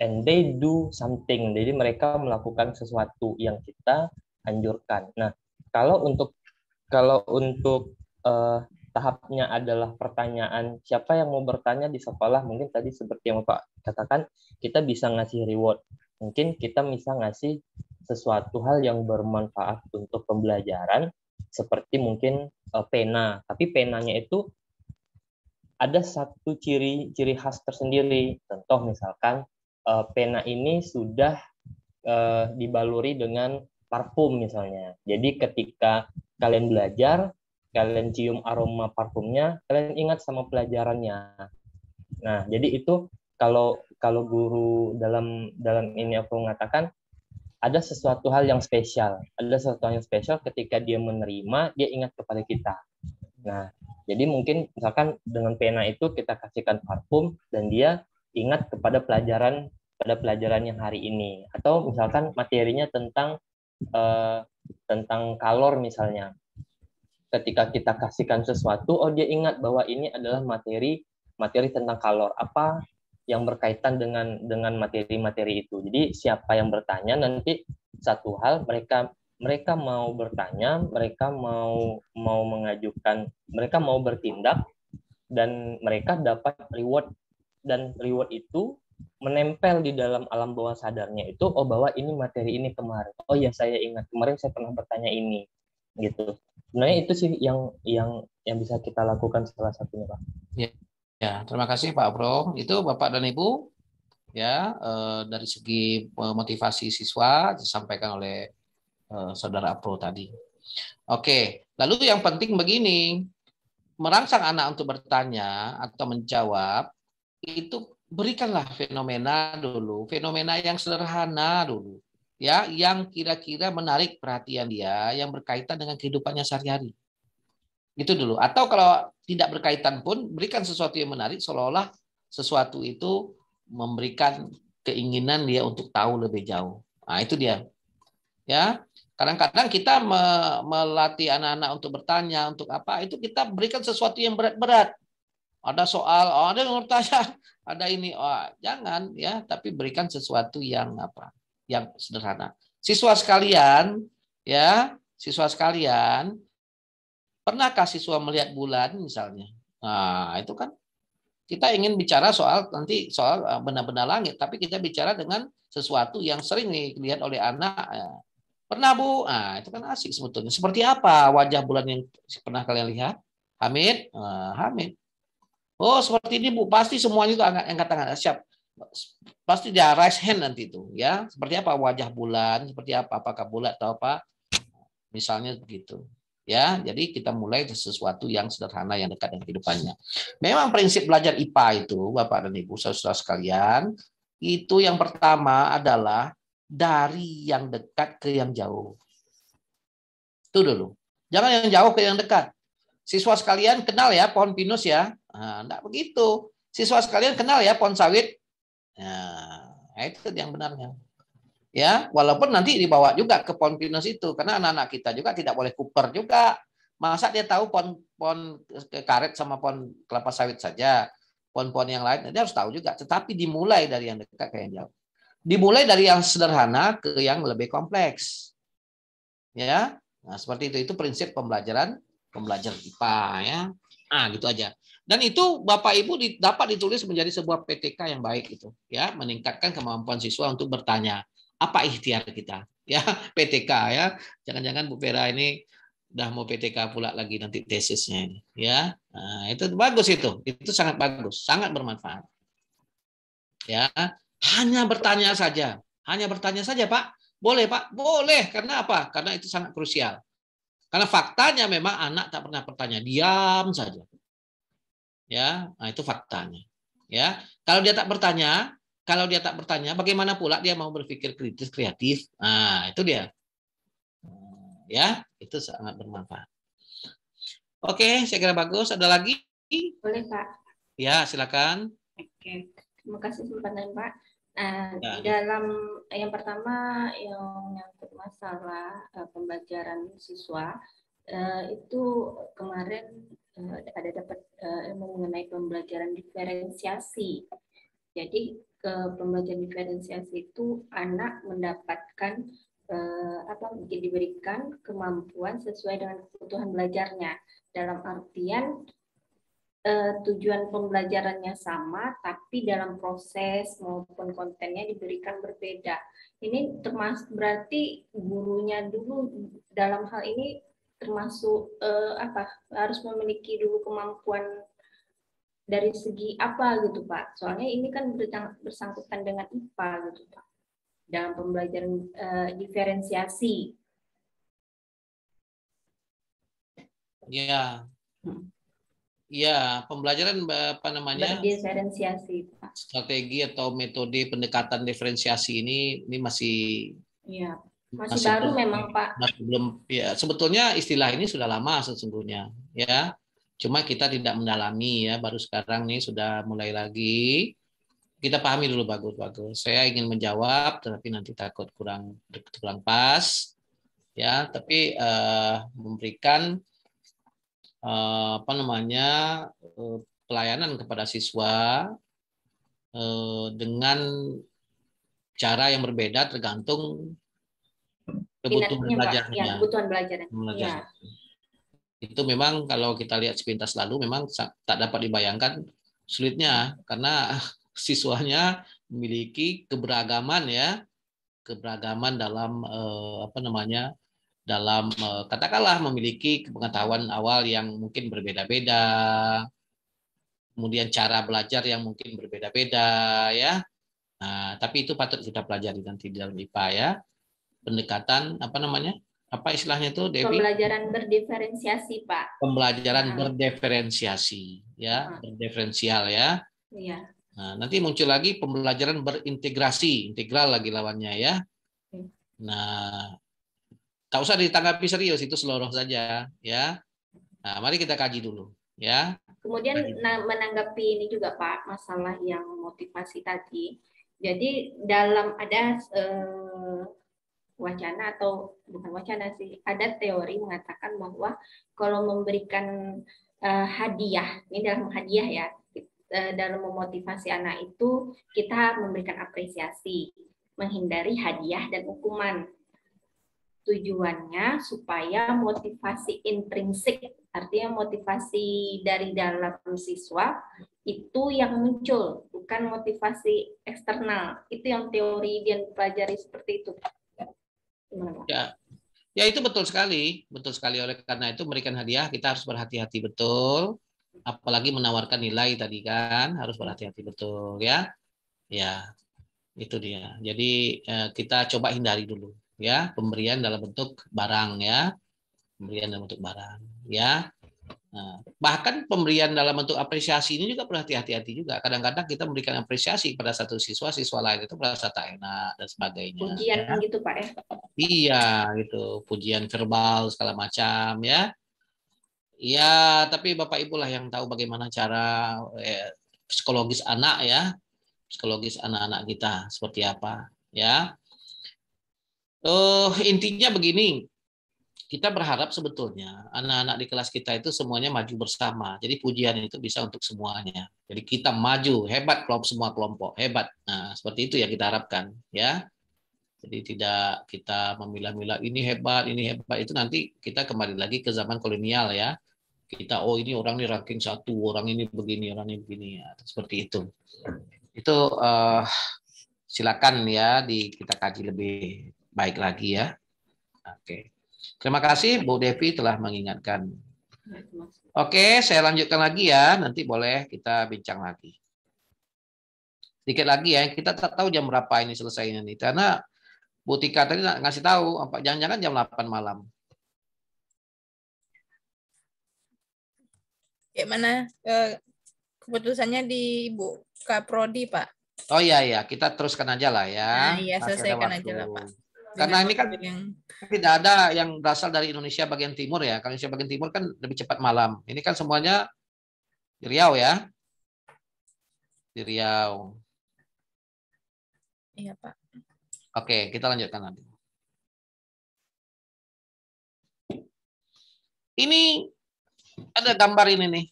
and they do something. Jadi mereka melakukan sesuatu yang kita anjurkan. Nah, kalau untuk tahapnya adalah pertanyaan, siapa yang mau bertanya di sekolah, mungkin tadi seperti yang Bapak katakan, kita bisa ngasih reward. Mungkin kita bisa ngasih sesuatu hal yang bermanfaat untuk pembelajaran, seperti mungkin pena. Tapi penanya itu ada satu ciri khas tersendiri. Contoh misalkan, pena ini sudah dibaluri dengan parfum misalnya. Jadi ketika kalian belajar, kalian cium aroma parfumnya, kalian ingat sama pelajarannya. Nah, jadi itu kalau guru dalam ini aku mengatakan ada sesuatu hal yang spesial. Ada sesuatu yang spesial ketika dia menerima, dia ingat kepada kita. Nah, Jadi mungkin misalkan dengan pena itu kita kasihkan parfum dan dia ingat kepada pelajaran yang hari ini, atau misalkan materinya tentang kalor misalnya. Ketika kita kasihkan sesuatu, oh dia ingat bahwa ini adalah materi tentang kalor, apa yang berkaitan dengan materi-materi itu. Jadi siapa yang bertanya nanti satu hal, mereka mau bertanya, mereka mau mengajukan, mereka mau bertindak, dan mereka dapat reward, dan reward itu menempel di dalam alam bawah sadarnya itu, oh bahwa ini materi ini kemarin, oh ya saya ingat kemarin saya pernah bertanya ini, gitu. Sebenarnya itu sih yang bisa kita lakukan salah satunya, Pak. Ya, terima kasih Pak Bro. Itu Bapak dan Ibu, ya, dari segi motivasi siswa disampaikan oleh Saudara Apro tadi. Oke, lalu yang penting begini, merangsang anak untuk bertanya atau menjawab, itu berikanlah fenomena dulu, fenomena yang sederhana dulu. Ya, yang kira-kira menarik perhatian dia, yang berkaitan dengan kehidupannya sehari-hari. Itu dulu. Atau kalau tidak berkaitan pun, berikan sesuatu yang menarik, seolah-olah sesuatu itu memberikan keinginan dia untuk tahu lebih jauh. Nah, itu dia. Ya, kadang-kadang kita melatih anak-anak untuk bertanya, untuk apa, itu kita berikan sesuatu yang berat-berat. Ada soal, oh, ada yang bertanya, ada ini, oh, jangan ya, tapi berikan sesuatu yang apa? Yang sederhana. Siswa sekalian, pernahkah siswa melihat bulan misalnya? Nah, itu kan kita ingin bicara soal benda-benda langit, tapi kita bicara dengan sesuatu yang sering dilihat oleh anak. Pernah Bu? Nah, itu kan asik sebetulnya. Seperti apa wajah bulan yang pernah kalian lihat? Hamid? Hamid. Oh, seperti ini Bu. Pasti semuanya itu angkat tangan. Siap. Pasti dia raise hand nanti itu, ya. Seperti apa wajah bulan? Seperti apa? Apakah bulat atau apa? Misalnya begitu. Ya, jadi kita mulai sesuatu yang sederhana yang dekat dengan kehidupannya. Memang prinsip belajar IPA itu, Bapak dan Ibu, saudara sekalian, itu yang pertama adalah dari yang dekat ke yang jauh. Itu dulu. Jangan yang jauh ke yang dekat. Siswa sekalian kenal ya pohon pinus ya? Nah, enggak begitu. Siswa sekalian kenal ya pohon sawit? Nah, itu yang benarnya. Ya, walaupun nanti dibawa juga ke pohon pinus itu, karena anak-anak kita juga tidak boleh kuper juga. Masa dia tahu pohon karet sama pohon kelapa sawit saja, pohon-pohon yang lain dia harus tahu juga. Tetapi dimulai dari yang dekat ke yang jauh. Dimulai dari yang sederhana ke yang lebih kompleks. Ya, nah seperti itu prinsip pembelajar IPA ya. Nah, gitu aja. Dan itu Bapak Ibu dapat ditulis menjadi sebuah PTK yang baik itu, ya, meningkatkan kemampuan siswa untuk bertanya. Apa ikhtiar kita? Ya, PTK ya. Jangan-jangan Bu Vera ini udah mau PTK pula lagi nanti tesisnya ini, ya. Nah, itu bagus itu. Itu sangat bagus, sangat bermanfaat. Ya, hanya bertanya saja. Hanya bertanya saja, Pak. Boleh, Pak? Boleh. Karena apa? Karena itu sangat krusial. Karena faktanya memang anak tak pernah bertanya, diam saja. Ya, nah itu faktanya. Ya, kalau dia tak bertanya, bagaimana pula dia mau berpikir kritis, kreatif? Nah, itu dia. Ya, itu sangat bermanfaat. Oke, saya kira bagus. Ada lagi? Boleh, Pak. Ya, silakan. Oke, terima kasih kesempatan, Pak. Dalam yang pertama yang menyangkut masalah pembelajaran siswa, itu kemarin ada dapat mengenai pembelajaran diferensiasi. Jadi pembelajaran diferensiasi itu anak mendapatkan diberikan kemampuan sesuai dengan kebutuhan belajarnya. Dalam artian tujuan pembelajarannya sama, tapi dalam proses maupun kontennya diberikan berbeda. Ini termasuk berarti gurunya dulu dalam hal ini termasuk harus memiliki dulu kemampuan dari segi apa gitu Pak? Soalnya ini kan bersangkutan dengan IPA gitu Pak. Dalam pembelajaran diferensiasi. Ya. Ya, pembelajaran apa namanya? Diferensiasi, Pak. Strategi atau metode pendekatan diferensiasi ini masih masih baru memang Pak. Masih belum ya, sebetulnya istilah ini sudah lama sesungguhnya ya. Cuma kita tidak mendalami ya, baru sekarang nih sudah mulai lagi. Kita pahami dulu bagus-bagus. Saya ingin menjawab, tetapi nanti takut kurang pas, ya. Tapi memberikan pelayanan kepada siswa dengan cara yang berbeda tergantung kebutuhan belajarnya. Ya, kebutuhan belajarnya. Ya. Itu memang kalau kita lihat sepintas lalu memang tak dapat dibayangkan sulitnya karena siswanya memiliki keberagaman ya, keberagaman dalam dalam katakanlah memiliki pengetahuan awal yang mungkin berbeda-beda, kemudian cara belajar yang mungkin berbeda-beda ya. Nah, tapi itu patut kita pelajari nanti di dalam IPA ya. Pendekatan apa istilahnya itu, Devi? Pembelajaran berdiferensiasi, Pak. Pembelajaran berdiferensiasi ya, berdiferensial ya. Iya. Nah, nanti muncul lagi pembelajaran berintegrasi, integral lagi lawannya ya. Nah, tak usah ditanggapi serius, itu seluruh saja ya. Nah, mari kita kaji dulu ya. Kemudian menanggapi ini juga Pak, masalah yang motivasi tadi. Jadi dalam ada wacana atau bukan wacana sih, ada teori mengatakan bahwa kalau memberikan hadiah, ini dalam hadiah ya, dalam memotivasi anak itu kita memberikan apresiasi, menghindari hadiah dan hukuman. Tujuannya supaya motivasi intrinsik, artinya motivasi dari dalam siswa itu yang muncul, bukan motivasi eksternal. Itu yang teori yang dipelajari seperti itu. Ya, ya itu betul sekali. Oleh karena itu memberikan hadiah kita harus berhati-hati betul. Apalagi menawarkan nilai tadi kan harus berhati-hati betul ya. Ya, itu dia. Jadi kita coba hindari dulu ya pemberian dalam bentuk barang ya. Pemberian dalam bentuk barang ya. Nah, bahkan pemberian dalam bentuk apresiasi ini juga berhati-hati juga. Kadang-kadang kita memberikan apresiasi pada satu siswa lain itu merasa tak enak dan sebagainya. Pujian ya. gitu Pak ya? Iya gitu, pujian verbal segala macam ya. Ya, tapi Bapak Ibu lah yang tahu bagaimana cara psikologis anak ya, psikologis anak-anak kita seperti apa ya. Intinya begini. Kita berharap sebetulnya anak-anak di kelas kita itu semuanya maju bersama. Jadi pujian itu bisa untuk semuanya. Jadi kita maju, hebat semua kelompok, hebat. Nah, seperti itu yang kita harapkan, ya. Jadi tidak kita memilah-milah ini hebat. Itu nanti kita kembali lagi ke zaman kolonial ya. Kita ini orang ini ranking 1, orang ini begini, orang ini begini ya. Seperti itu. Itu silakan ya kita kaji lebih baik lagi ya. Oke. Terima kasih Bu Devi telah mengingatkan. Oke, saya lanjutkan lagi ya. Nanti boleh kita bincang lagi. Sedikit lagi ya. Kita tak tahu jam berapa ini selesainya nih. Karena Bu Tika tadi ngasih tahu, jangan-jangan jam 8 malam. Gimana keputusannya di Bu Kaprodi, Pak? Oh iya, kita teruskan aja lah ya. Nah, iya, selesaikan aja lah, Pak. Karena ini kan tidak ada yang berasal dari Indonesia bagian timur ya. Kalau Indonesia bagian timur kan lebih cepat malam. Ini kan semuanya di Riau ya. Di Riau. Iya, Pak. Oke, kita lanjutkan nanti. Ini ada gambar ini nih.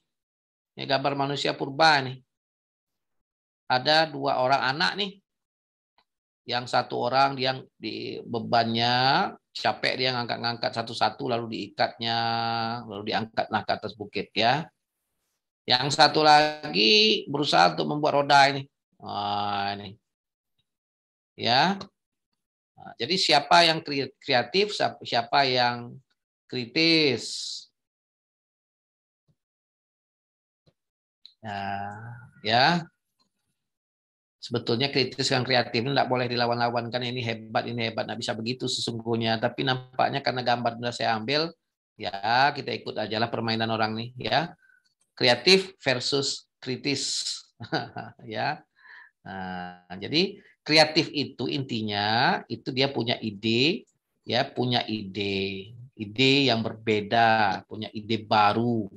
Ini gambar manusia purba nih. Ada 2 orang anak nih. Yang satu orang yang di bebannya capek dia ngangkat-ngangkat satu-satu lalu diikatnya lalu diangkatlah ke atas bukit ya. Yang satu lagi berusaha untuk membuat roda ini. Ini. Ya. Nah, jadi siapa yang kreatif, siapa yang kritis? Nah, ya. Sebetulnya kritis dan kreatif ini tidak boleh dilawan-lawankan, ini hebat, nggak bisa begitu sesungguhnya. Tapi nampaknya karena gambar sudah saya ambil, ya kita ikut aja lah permainan orang nih, ya. Kreatif versus kritis, ya. Nah, jadi kreatif itu intinya itu dia punya ide, ya ide yang berbeda, punya ide baru,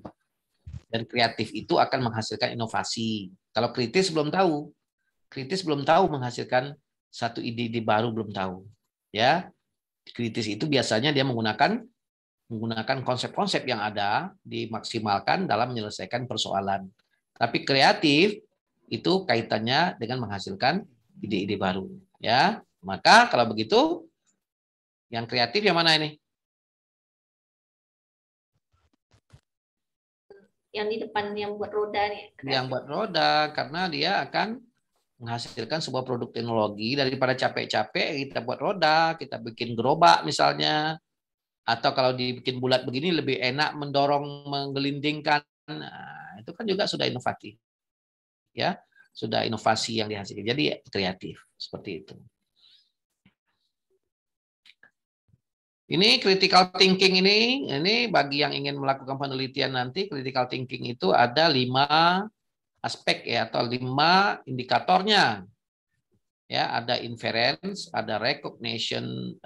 Dan kreatif itu akan menghasilkan inovasi. Kalau kritis belum tahu. Kritis belum tahu menghasilkan satu ide baru, belum tahu. Ya, kritis itu biasanya dia menggunakan konsep-konsep yang ada dimaksimalkan dalam menyelesaikan persoalan. Tapi kreatif itu kaitannya dengan menghasilkan ide-ide baru. Ya, maka kalau begitu, yang kreatif yang mana ini? Yang di depan yang buat roda nih. Yang buat roda, karena dia akan menghasilkan sebuah produk teknologi. Daripada capek-capek kita buat roda, kita bikin gerobak misalnya, atau kalau dibikin bulat begini lebih enak mendorong, menggelindingkan. Nah, itu kan juga sudah inovatif. Ya, sudah inovasi yang dihasilkan. Jadi kreatif seperti itu. Ini critical thinking ini bagi yang ingin melakukan penelitian nanti, critical thinking itu ada 5 aspek ya, atau 5 indikatornya. Ya, ada inference, ada recognition,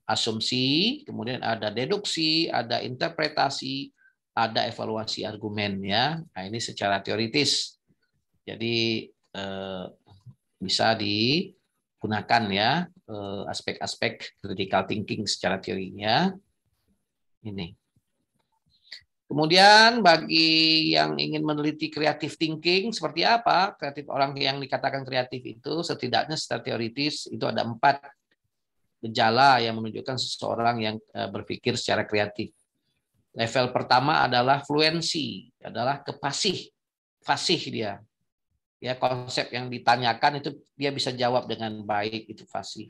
asumsi, kemudian ada deduksi, ada interpretasi, ada evaluasi argumen ya. Nah, ini secara teoritis. Jadi bisa digunakan ya aspek-aspek critical thinking secara teorinya. Ini. Kemudian bagi yang ingin meneliti creative thinking seperti apa? Kreatif, orang yang dikatakan kreatif itu setidaknya secara teoritis itu ada 4 gejala yang menunjukkan seseorang yang berpikir secara kreatif. Level pertama adalah fluensi, adalah fasih dia. Ya, konsep yang ditanyakan itu dia bisa jawab dengan baik, itu fasih.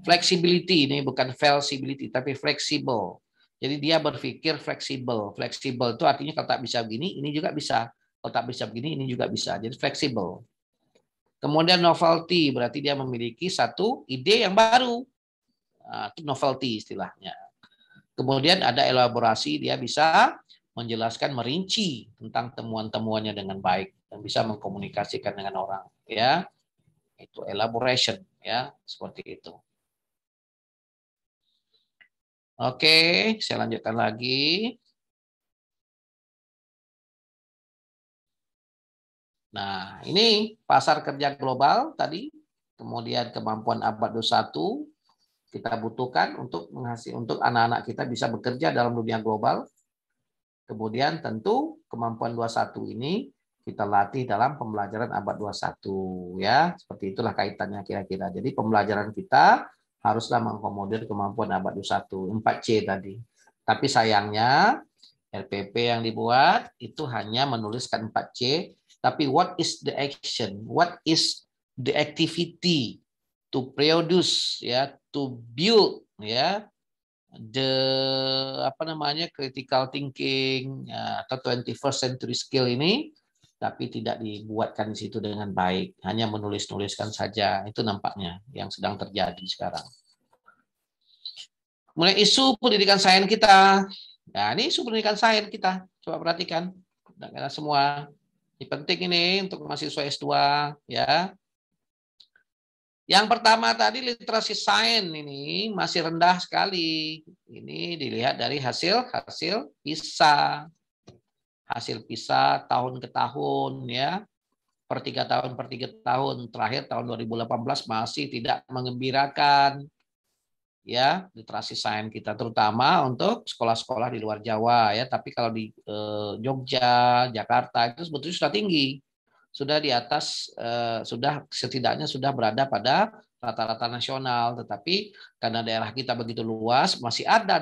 Flexibility, ini bukan falsibility tapi fleksibel. Jadi dia berpikir fleksibel. Fleksibel itu artinya kalau tak bisa begini, ini juga bisa. Kalau tak bisa begini, ini juga bisa. Jadi fleksibel. Kemudian novelty, berarti dia memiliki satu ide yang baru. Nah, itu novelty istilahnya. Kemudian ada elaborasi, dia bisa menjelaskan, merinci tentang temuan-temuannya dengan baik dan bisa mengkomunikasikan dengan orang. Ya, itu elaboration, ya seperti itu. Oke, saya lanjutkan lagi. Nah, ini pasar kerja global tadi, kemudian kemampuan abad 21 kita butuhkan untuk anak-anak kita bisa bekerja dalam dunia global. Kemudian tentu kemampuan 21 ini kita latih dalam pembelajaran abad 21 ya. Seperti itulah kaitannya kira-kira. Jadi pembelajaran kita haruslah mengakomodir kemampuan abad 21, 4C tadi. Tapi sayangnya RPP yang dibuat itu hanya menuliskan 4C, tapi what is the action? What is the activity to produce ya, to build ya critical thinking atau 21st century skill ini, tapi tidak dibuatkan di situ dengan baik, hanya menulis-nuliskan saja. Itu nampaknya yang sedang terjadi sekarang. Mulai isu pendidikan sains kita. Nah, ini isu pendidikan sains kita. Coba perhatikan. Kita semua. Ini penting ini untuk mahasiswa S2 ya. Yang pertama tadi literasi sains ini masih rendah sekali. Ini dilihat dari hasil PISA. Hasil PISA tahun ke tahun ya. Per 3 tahun. Terakhir tahun 2018 masih tidak mengembirakan. Ya, literasi sains kita terutama untuk sekolah-sekolah di luar Jawa ya. Tapi kalau di Jogja, Jakarta itu sebetulnya sudah tinggi. Sudah di atas, setidaknya sudah berada pada rata-rata nasional, tetapi karena daerah kita begitu luas, masih ada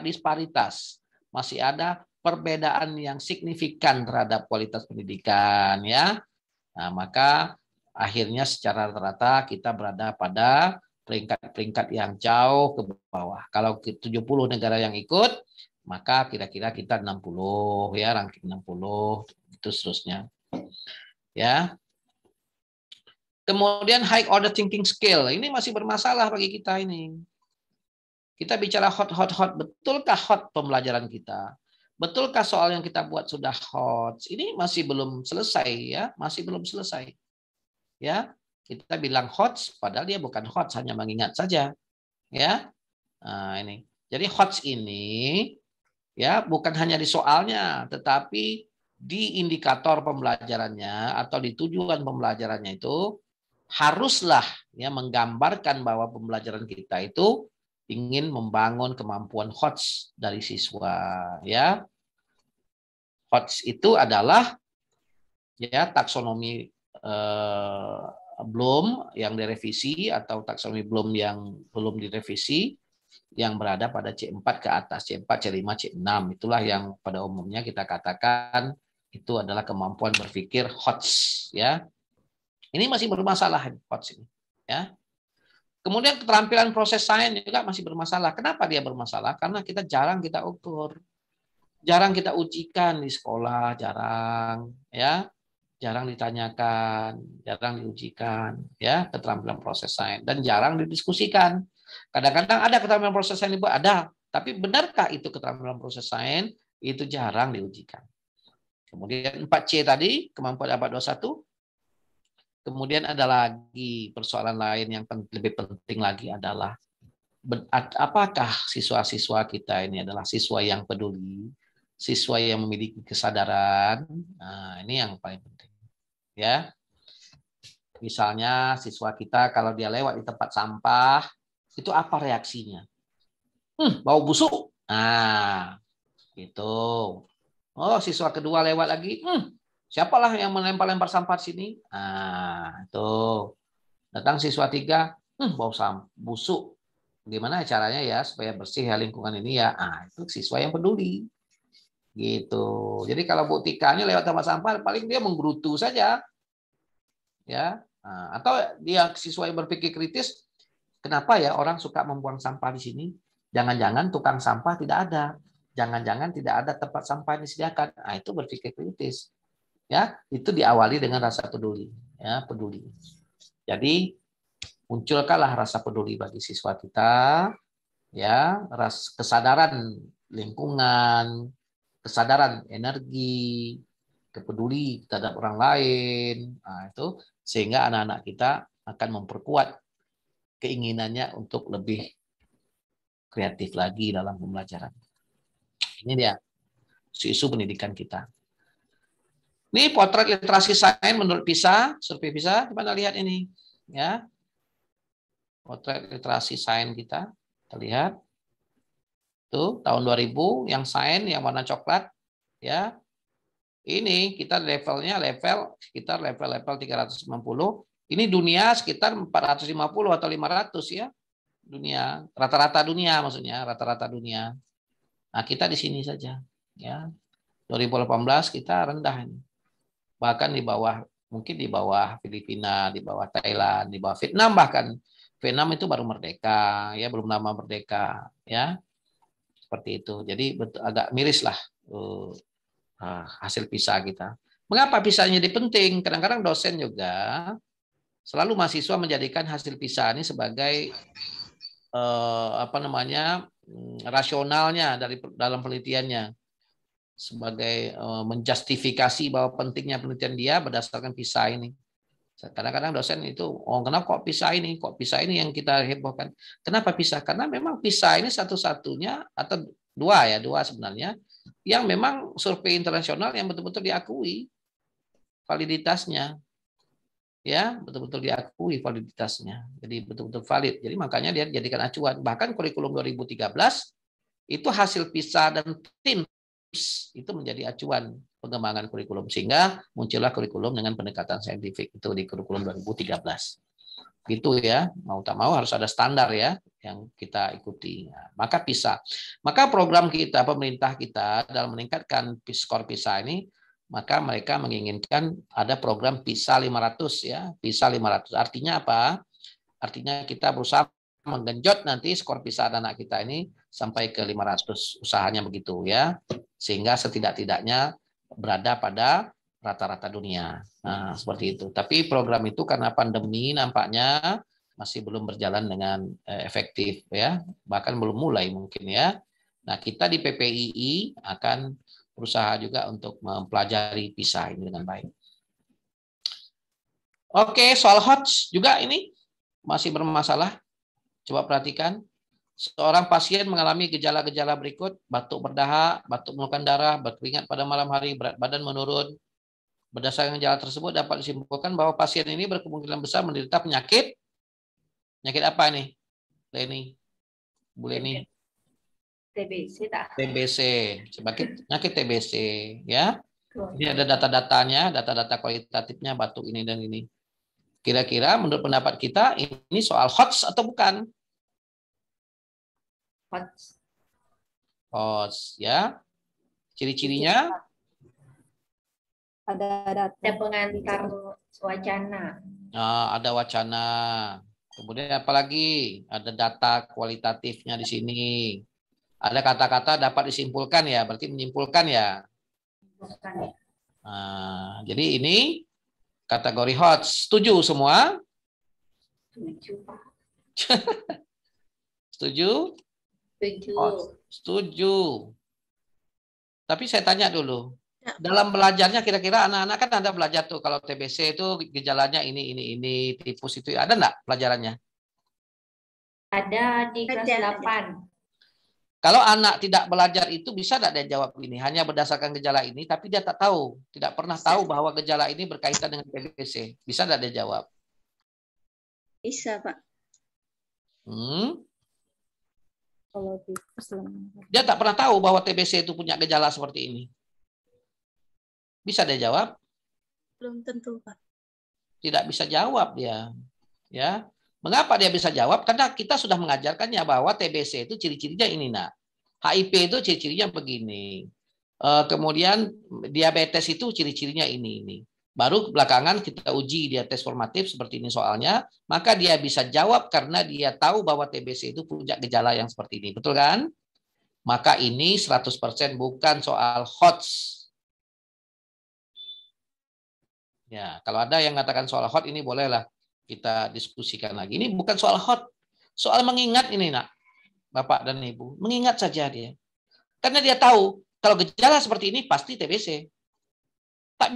disparitas, masih ada perbedaan yang signifikan terhadap kualitas pendidikan, ya. Nah, maka akhirnya secara rata-rata kita berada pada peringkat-peringkat yang jauh ke bawah. Kalau 70 negara yang ikut, maka kira-kira kita 60, ya, ranking 60, itu seterusnya. Ya. Kemudian high order thinking skill. Ini masih bermasalah bagi kita ini. Kita bicara hot. Betulkah hot pembelajaran kita? Betulkah soal yang kita buat sudah hot? Ini masih belum selesai ya, masih belum selesai. Ya, kita bilang hot padahal dia bukan hot, hanya mengingat saja. Ya. Nah, ini. Jadi hot ini Ya, bukan hanya di soalnya, tetapi di indikator pembelajarannya atau di tujuan pembelajarannya itu haruslah ya menggambarkan bahwa pembelajaran kita itu ingin membangun kemampuan HOTS dari siswa, ya. HOTS itu adalah ya taksonomi Bloom yang direvisi atau taksonomi Bloom yang belum direvisi, yang berada pada C4 ke atas, C4, C5, C6. Itulah yang pada umumnya kita katakan itu adalah kemampuan berpikir HOTS, ya. Ini masih bermasalah HOTS ini, ya. Kemudian keterampilan proses sains juga masih bermasalah. Kenapa dia bermasalah? Karena kita jarang kita ukur. Jarang kita ujikan di sekolah, jarang, ya. Jarang ditanyakan, jarang diujikan, ya, keterampilan proses sains, dan jarang didiskusikan. Kadang-kadang ada keterampilan proses sains itu ada, tapi benarkah itu keterampilan proses sains? Itu jarang diujikan. Kemudian 4C tadi, kemampuan abad 21. Kemudian ada lagi persoalan lain yang lebih penting lagi adalah apakah siswa-siswa kita ini adalah siswa yang peduli, siswa yang memiliki kesadaran. Nah, ini yang paling penting. Ya. Misalnya siswa kita kalau dia lewat di tempat sampah, itu apa reaksinya? Bau busuk. Nah, gitu. Oh, siswa kedua lewat lagi. Siapalah yang melempar-lempar sampah di sini? Nah, itu. Datang siswa 3. Bau busuk. Gimana caranya ya supaya bersih ya lingkungan ini ya? Ah, itu siswa yang peduli. Gitu. Jadi kalau Bu Tika ini lewat tempat sampah, paling dia menggerutu saja. Ya. Nah, atau dia siswa yang berpikir kritis, kenapa ya orang suka membuang sampah di sini? Jangan-jangan tukang sampah tidak ada. Jangan-jangan tidak ada tempat sampah yang disediakan. Nah, itu berpikir kritis. Ya, itu diawali dengan rasa peduli, ya, peduli. Jadi munculkanlah rasa peduli bagi siswa kita, ya, kesadaran lingkungan, kesadaran energi, kepeduli terhadap orang lain. Nah, itu sehingga anak-anak kita akan memperkuat keinginannya untuk lebih kreatif lagi dalam pembelajaran. Ini dia isu pendidikan kita. Ini potret literasi sains menurut PISA, survei PISA. Coba lihat ini, ya. Potret literasi sains kita lihat. Tuh, tahun 2000 yang sains yang warna coklat, ya. Ini kita levelnya sekitar level 390. Ini dunia sekitar 450 atau 500 ya. Dunia, rata-rata dunia maksudnya, rata-rata dunia. Nah, kita di sini saja, ya. 2018 kita rendah ini. Bahkan di bawah, mungkin di bawah Filipina, di bawah Thailand, di bawah Vietnam bahkan. Vietnam itu baru merdeka, ya, belum lama merdeka, ya. Seperti itu. Jadi agak miris lah hasil PISA kita. Mengapa PISA jadi penting? Kadang-kadang dosen juga selalu mahasiswa menjadikan hasil PISA ini sebagai rasionalnya dalam penelitiannya, sebagai menjustifikasi bahwa pentingnya penelitian dia berdasarkan PISA ini. Kadang-kadang dosen itu, kenapa kok PISA ini? Kok PISA ini yang kita hebohkan? Kenapa PISA? Karena memang PISA ini satu-satunya, atau dua sebenarnya, yang memang survei internasional yang betul-betul diakui validitasnya. Ya, betul-betul diakui validitasnya. Jadi betul-betul valid. Jadi makanya dia dijadikan acuan. Bahkan kurikulum 2013 itu hasil PISA dan TIMSS itu menjadi acuan pengembangan kurikulum, sehingga muncullah kurikulum dengan pendekatan saintifik itu di kurikulum 2013. Gitu ya, mau tak mau harus ada standar ya yang kita ikuti. Nah, maka PISA. Maka program kita, pemerintah kita dalam meningkatkan skor PISA ini, maka mereka menginginkan ada program PISA 500 ya, PISA 500. Artinya apa? Artinya kita berusaha menggenjot nanti skor PISA anak kita ini sampai ke 500, usahanya begitu ya. Sehingga setidak-tidaknya berada pada rata-rata dunia. Nah, seperti itu. Tapi program itu karena pandemi nampaknya masih belum berjalan dengan efektif ya. Bahkan belum mulai mungkin ya. Nah, kita di PPII akan berusaha juga untuk mempelajari PISA ini dengan baik. Oke, soal HOTS juga ini masih bermasalah. Coba perhatikan. Seorang pasien mengalami gejala-gejala berikut, batuk berdahak, batuk mengeluarkan darah, berkeringat pada malam hari, berat badan menurun. Berdasarkan gejala tersebut dapat disimpulkan bahwa pasien ini berkemungkinan besar menderita penyakit apa nih? Leni, Bu Leni? TBC tak? TBC, sebagai penyakit TBC, ya. Ini ada data-datanya, data-data kualitatifnya batuk ini dan ini. Kira-kira menurut pendapat kita ini soal HOTS atau bukan? HOTS, ya. Ciri-cirinya? Ada pengantar wacana. Nah, ada wacana. Kemudian apalagi? Ada data kualitatifnya di sini. Ada kata-kata dapat disimpulkan ya, berarti menyimpulkan ya. Nah, jadi ini kategori HOTS. Setuju semua? Setuju? Setuju. Tapi saya tanya dulu. Dalam belajarnya kira-kira anak-anak kan ada belajar tuh kalau TBC itu gejalanya ini, tifus itu ada enggak pelajarannya? Ada di kelas 8. Kalau anak tidak belajar itu bisa tidak dia jawab ini? Hanya berdasarkan gejala ini, tapi dia tak tahu, tidak pernah tahu bahwa gejala ini berkaitan dengan TBC. Bisa tidak dia jawab? Bisa, Pak. Dia tak pernah tahu bahwa TBC itu punya gejala seperti ini. Bisa dia jawab? Belum tentu, Pak. Tidak bisa jawab dia. Ya. Mengapa dia bisa jawab? Karena kita sudah mengajarkannya bahwa TBC itu ciri-cirinya ini, nak. HIV itu ciri-cirinya begini. Kemudian diabetes itu ciri-cirinya ini. Baru belakangan kita uji dia tes formatif seperti ini soalnya, maka dia bisa jawab karena dia tahu bahwa TBC itu punya gejala yang seperti ini. Betul kan? Maka ini 100% bukan soal HOTS. Ya, kalau ada yang mengatakan soal HOT ini bolehlah kita diskusikan lagi. Ini bukan soal HOT, soal mengingat ini, nak, Bapak dan Ibu. Mengingat saja dia. Karena dia tahu kalau gejala seperti ini pasti TBC. Tak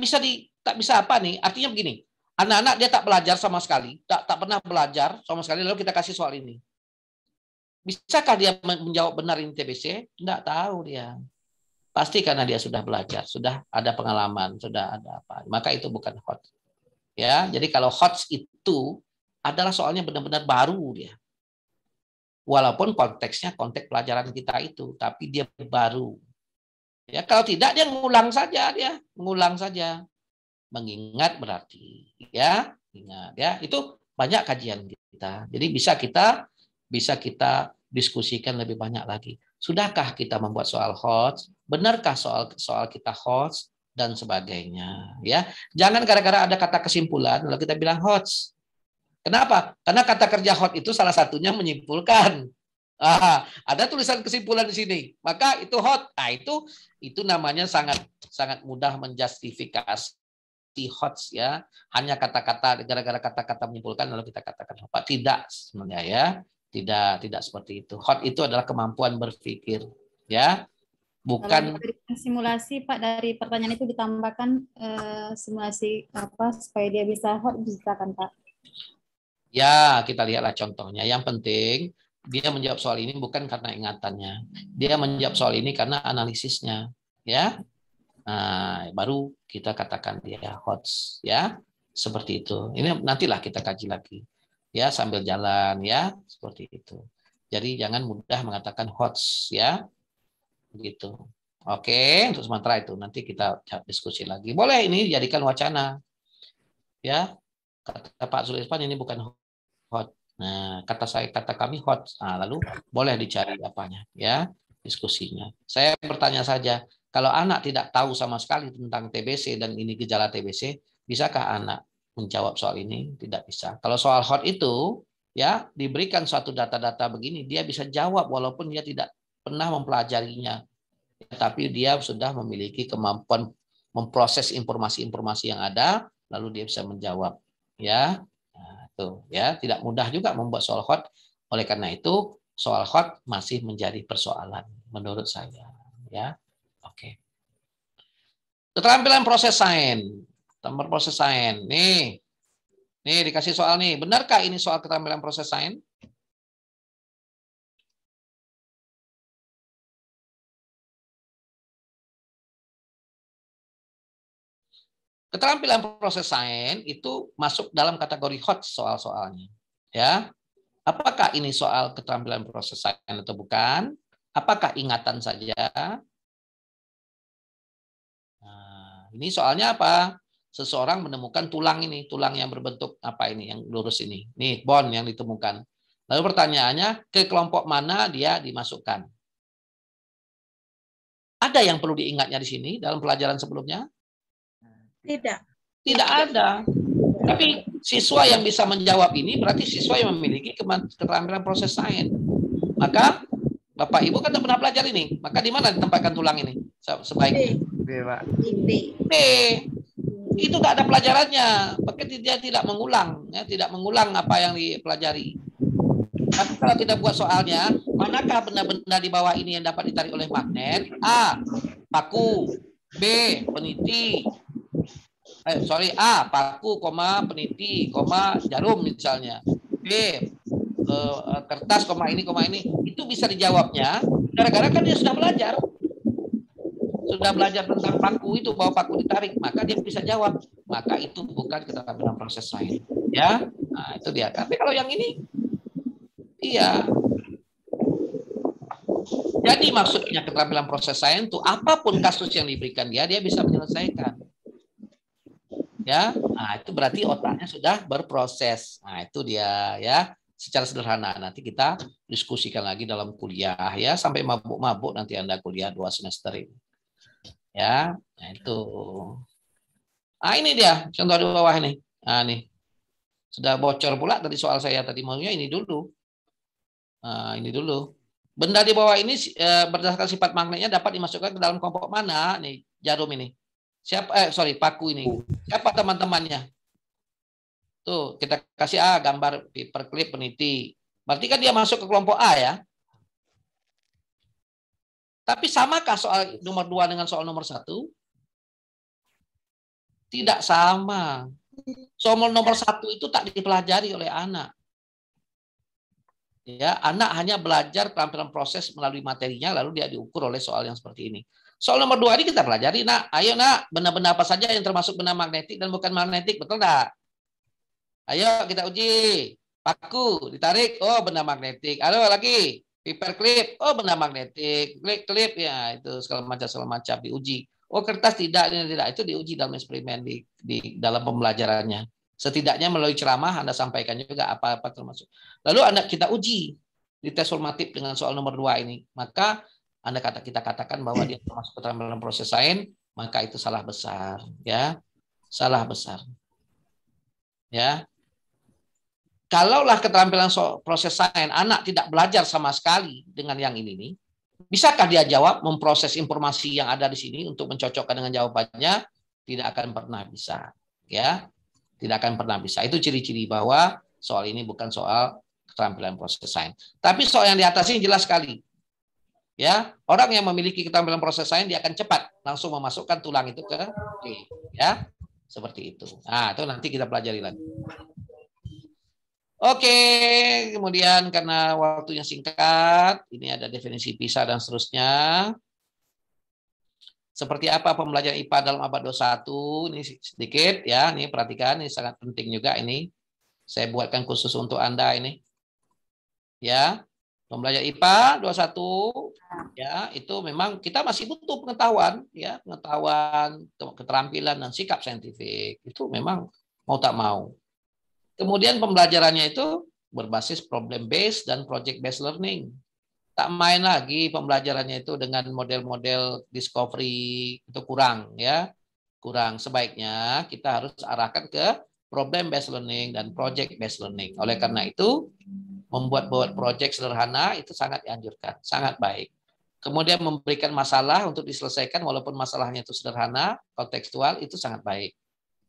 bisa apa nih? Artinya begini, anak-anak dia tak belajar sama sekali, tak pernah belajar sama sekali, lalu kita kasih soal ini. Bisakah dia menjawab benar ini TBC? Tidak tahu dia. Pasti karena dia sudah belajar, sudah ada pengalaman, sudah ada apa. Maka itu bukan HOT. Ya, jadi kalau HOTS itu adalah soalnya benar-benar baru dia. Walaupun konteksnya konteks pelajaran kita itu, tapi dia baru. Ya, kalau tidak dia mengulang saja. Mengingat berarti, ya, ingat ya. Itu banyak kajian kita. Jadi bisa kita diskusikan lebih banyak lagi. Sudahkah kita membuat soal HOTS? Benarkah soal kita HOTS dan sebagainya, ya. Jangan gara-gara ada kata kesimpulan lalu kita bilang HOTS. Kenapa? Karena kata kerja HOT itu salah satunya menyimpulkan. Ada tulisan kesimpulan di sini, maka itu HOT. Nah, itu namanya sangat mudah menjustifikasi HOTS, ya. Hanya kata-kata, gara-gara kata-kata menyimpulkan lalu kita katakan HOT. Tidak sebenarnya, ya. Tidak seperti itu. HOT itu adalah kemampuan berpikir, ya. Bukan simulasi, Pak, dari pertanyaan itu ditambahkan simulasi apa supaya dia bisa HOT, bisa kan, Pak? Ya, kita lihatlah contohnya. Yang penting dia menjawab soal ini bukan karena ingatannya. Dia menjawab soal ini karena analisisnya, ya. Nah, baru kita katakan dia HOTS, ya. Seperti itu. Ini nantilah kita kaji lagi. Ya, sambil jalan, ya, seperti itu. Jadi jangan mudah mengatakan HOTS, ya. Begitu. Oke, untuk sementara itu nanti kita diskusi lagi. Boleh ini jadikan wacana. Ya. Kata Pak Zulirfan ini bukan HOT. Nah, kata kami HOT. Nah, lalu boleh dicari apanya, ya, diskusinya. Saya bertanya saja, kalau anak tidak tahu sama sekali tentang TBC dan ini gejala TBC, bisakah anak menjawab soal ini? Tidak bisa. Kalau soal HOT itu, ya, diberikan suatu data-data begini, dia bisa jawab walaupun dia tidak pernah mempelajarinya. Tapi dia sudah memiliki kemampuan memproses informasi-informasi yang ada, lalu dia bisa menjawab, ya. Nah, itu, ya, tidak mudah juga membuat soal HOT. Oleh karena itu, soal HOT masih menjadi persoalan menurut saya, ya. Oke. Keterampilan proses sains. Proses sains. Nih dikasih soal nih. Benarkah ini soal keterampilan proses sains? Keterampilan proses sains itu masuk dalam kategori hot soal-soalnya. Ya, apakah ini soal keterampilan proses sains atau bukan? Apakah ingatan saja? Nah, ini soalnya apa? Seseorang menemukan tulang ini, tulang yang berbentuk apa ini, yang lurus ini. Nih, bone yang ditemukan. Lalu pertanyaannya, ke kelompok mana dia dimasukkan? Ada yang perlu diingatnya di sini dalam pelajaran sebelumnya? Tidak. Tidak ada. Tapi siswa yang bisa menjawab ini berarti siswa yang memiliki keterampilan proses sains. Maka Bapak Ibu kan pernah belajar ini. Maka di mana ditempatkan tulang ini sebaiknya? B, Pak. B. Itu tak ada pelajarannya, maka dia tidak mengulang, ya, tidak mengulang apa yang dipelajari. Tapi kalau kita buat soalnya, manakah benda-benda di bawah ini yang dapat ditarik oleh magnet? A, paku. B, peniti. A, paku, peniti, jarum misalnya. B, kertas, ini. Itu bisa dijawabnya, gara-gara kan dia sudah belajar. Sudah belajar tentang paku itu, bahwa paku ditarik, maka dia bisa jawab. Maka itu bukan keterampilan proses sains. Ya, nah itu dia. Tapi kalau yang ini, iya. Jadi maksudnya keterampilan proses sains itu apapun kasus yang diberikan dia bisa menyelesaikan. Ya, nah itu berarti otaknya sudah berproses. Nah itu dia ya. Secara sederhana nanti kita diskusikan lagi dalam kuliah ya, sampai mabuk-mabuk nanti Anda kuliah 2 semester ini. Ya, nah itu. Nah ini dia contoh di bawah ini. Nah nih sudah bocor pula tadi soal saya tadi, maunya ini dulu. Nah ini dulu. Benda di bawah ini berdasarkan sifat magnetnya dapat dimasukkan ke dalam kelompok mana? Nih jarum ini. Paku ini. Siapa teman-temannya? Tuh kita kasih gambar paperclip peniti. Berarti kan dia masuk ke kelompok A ya. Tapi samakah soal nomor 2 dengan soal nomor 1? Tidak sama. Soal nomor 1 itu tak dipelajari oleh anak. Ya, anak hanya belajar keterampilan proses melalui materinya, lalu dia diukur oleh soal yang seperti ini. Soal nomor 2 ini kita pelajari, nak. Ayo nak, benda-benda apa saja yang termasuk benda magnetik dan bukan magnetik, betul enggak? Ayo kita uji. Paku ditarik, oh benda magnetik. Halo lagi. Paperclip, oh benda magnetik, klip ya itu segala macam diuji. Oh kertas tidak, itu diuji dalam eksperimen di dalam pembelajarannya. Setidaknya melalui ceramah Anda sampaikan juga apa-apa termasuk. Lalu kita uji di tes formatif dengan soal nomor 2 ini. Maka kita katakan bahwa dia termasuk keterampilan proses sains, maka itu salah besar, ya. Salah besar. Ya. Kalaulah keterampilan proses sains anak tidak belajar sama sekali dengan yang ini nih, bisakah dia jawab memproses informasi yang ada di sini untuk mencocokkan dengan jawabannya? Tidak akan pernah bisa, ya. Tidak akan pernah bisa. Itu ciri-ciri bahwa soal ini bukan soal keterampilan proses sains. Tapi soal yang di atas ini jelas sekali. Ya, orang yang memiliki keterampilan proses sains dia akan cepat langsung memasukkan tulang itu ke D, ya. Seperti itu. Nah, itu nanti kita pelajari lagi. Oke, kemudian karena waktunya singkat, ini ada definisi pisah dan seterusnya. Seperti apa pembelajaran IPA dalam abad 21? Ini sedikit ya, ini perhatikan, ini sangat penting juga ini. Saya buatkan khusus untuk Anda ini. Ya, pembelajaran IPA 21 ya, itu memang kita masih butuh pengetahuan ya, pengetahuan, keterampilan dan sikap saintifik. Itu memang mau tak mau. Kemudian pembelajarannya itu berbasis problem based dan project based learning. Tak main lagi pembelajarannya itu dengan model-model discovery, itu kurang ya. Kurang. Sebaiknya kita harus arahkan ke problem based learning dan project based learning. Oleh karena itu membuat project sederhana itu sangat dianjurkan, sangat baik. Kemudian memberikan masalah untuk diselesaikan walaupun masalahnya itu sederhana, kontekstual, itu sangat baik.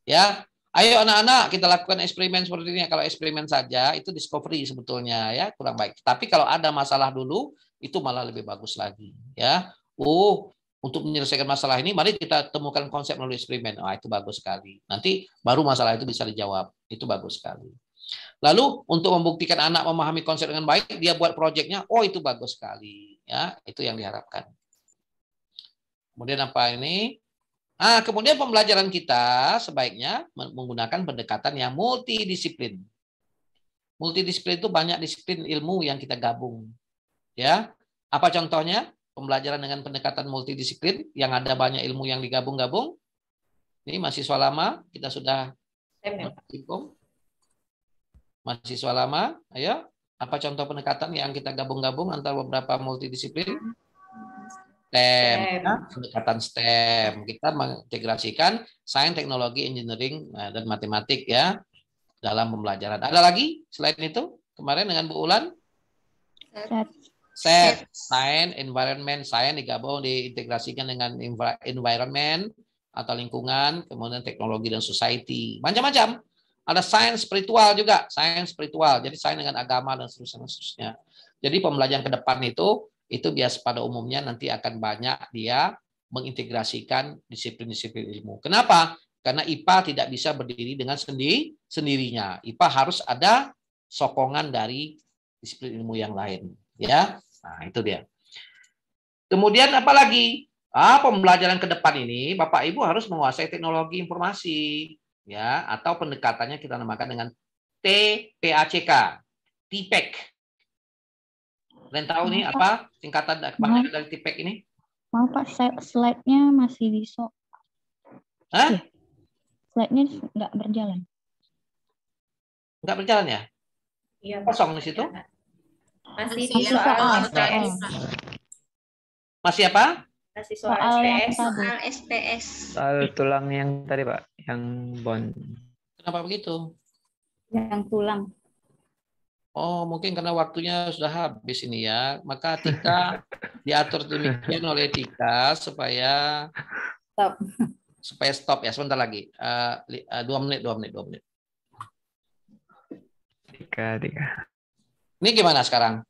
Ya. Ayo anak-anak kita lakukan eksperimen seperti ini. Kalau eksperimen saja itu discovery sebetulnya ya kurang baik. Tapi kalau ada masalah dulu itu malah lebih bagus lagi ya. Untuk menyelesaikan masalah ini mari kita temukan konsep melalui eksperimen. Itu bagus sekali. Nanti baru masalah itu bisa dijawab. Itu bagus sekali. Lalu untuk membuktikan anak memahami konsep dengan baik dia buat proyeknya. Itu bagus sekali ya. Itu yang diharapkan. Kemudian apa ini? Kemudian pembelajaran kita sebaiknya menggunakan pendekatan yang multidisiplin. Multidisiplin itu banyak disiplin ilmu yang kita gabung. Ya, apa contohnya? Pembelajaran dengan pendekatan multidisiplin yang ada banyak ilmu yang digabung-gabung. Ini mahasiswa lama, kita sudah singgung. Mahasiswa lama, ayo. Apa contoh pendekatan yang kita gabung-gabung antara beberapa multidisiplin? STEM, pendekatan STEM. Kita mengintegrasikan sains, teknologi, engineering, dan matematik ya dalam pembelajaran. Ada lagi selain itu? Kemarin dengan Bu Ulan? Set, sains, environment, sains digabung, diintegrasikan dengan environment atau lingkungan, kemudian teknologi dan society. Macam-macam. Ada sains spiritual juga, sains spiritual. Jadi sains dengan agama dan seterusnya. Jadi pembelajaran ke depan itu biasa pada umumnya nanti akan banyak dia mengintegrasikan disiplin-disiplin ilmu. Kenapa? Karena IPA tidak bisa berdiri dengan sendirinya. IPA harus ada sokongan dari disiplin ilmu yang lain. Ya, nah itu dia. Kemudian apa lagi? Pembelajaran ke depan ini Bapak Ibu harus menguasai teknologi informasi. Ya, atau pendekatannya kita namakan dengan TPACK, TPEC. Kalian tahu nih apa singkatan dari TPEC ini? Maaf Pak, slide-nya masih di stop. Hah? Slide-nya nggak berjalan. Nggak berjalan ya? Iya. Kosong di situ? Masih soal SPS. Masih apa? Masih soal SPS. Soal SPS. Soal tulang yang tadi Pak, yang bond. Kenapa begitu? Yang tulang. Oh, mungkin karena waktunya sudah habis ini ya. Maka Tika diatur demikian oleh Tika supaya stop ya sebentar lagi. 2 menit. Tika. Ini gimana sekarang?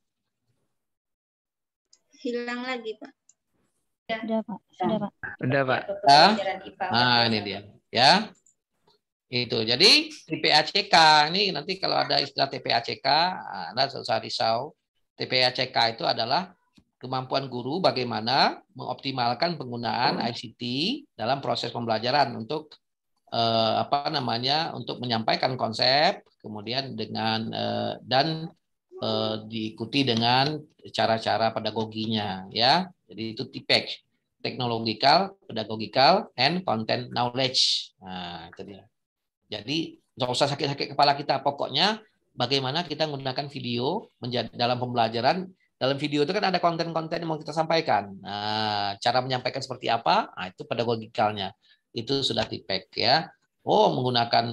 Hilang lagi, Pak. Sudah Pak. Udah Pak. Nah, ini dia. Ya. Itu. Jadi TPACK ini nanti kalau ada istilah TPACK, Anda tidak usah risau. TPACK itu adalah kemampuan guru bagaimana mengoptimalkan penggunaan ICT dalam proses pembelajaran untuk untuk menyampaikan konsep, kemudian dengan diikuti dengan cara-cara pedagoginya, ya. Jadi itu TPACK, technological, pedagogical, and content knowledge. Nah, itu dia. Jadi nggak usah sakit-sakit kepala kita. Pokoknya bagaimana kita menggunakan video menjadi dalam pembelajaran. Dalam video itu kan ada konten-konten yang mau kita sampaikan. Nah, cara menyampaikan seperti apa? Nah, itu pedagogikalnya. Itu sudah TPACK ya. Menggunakan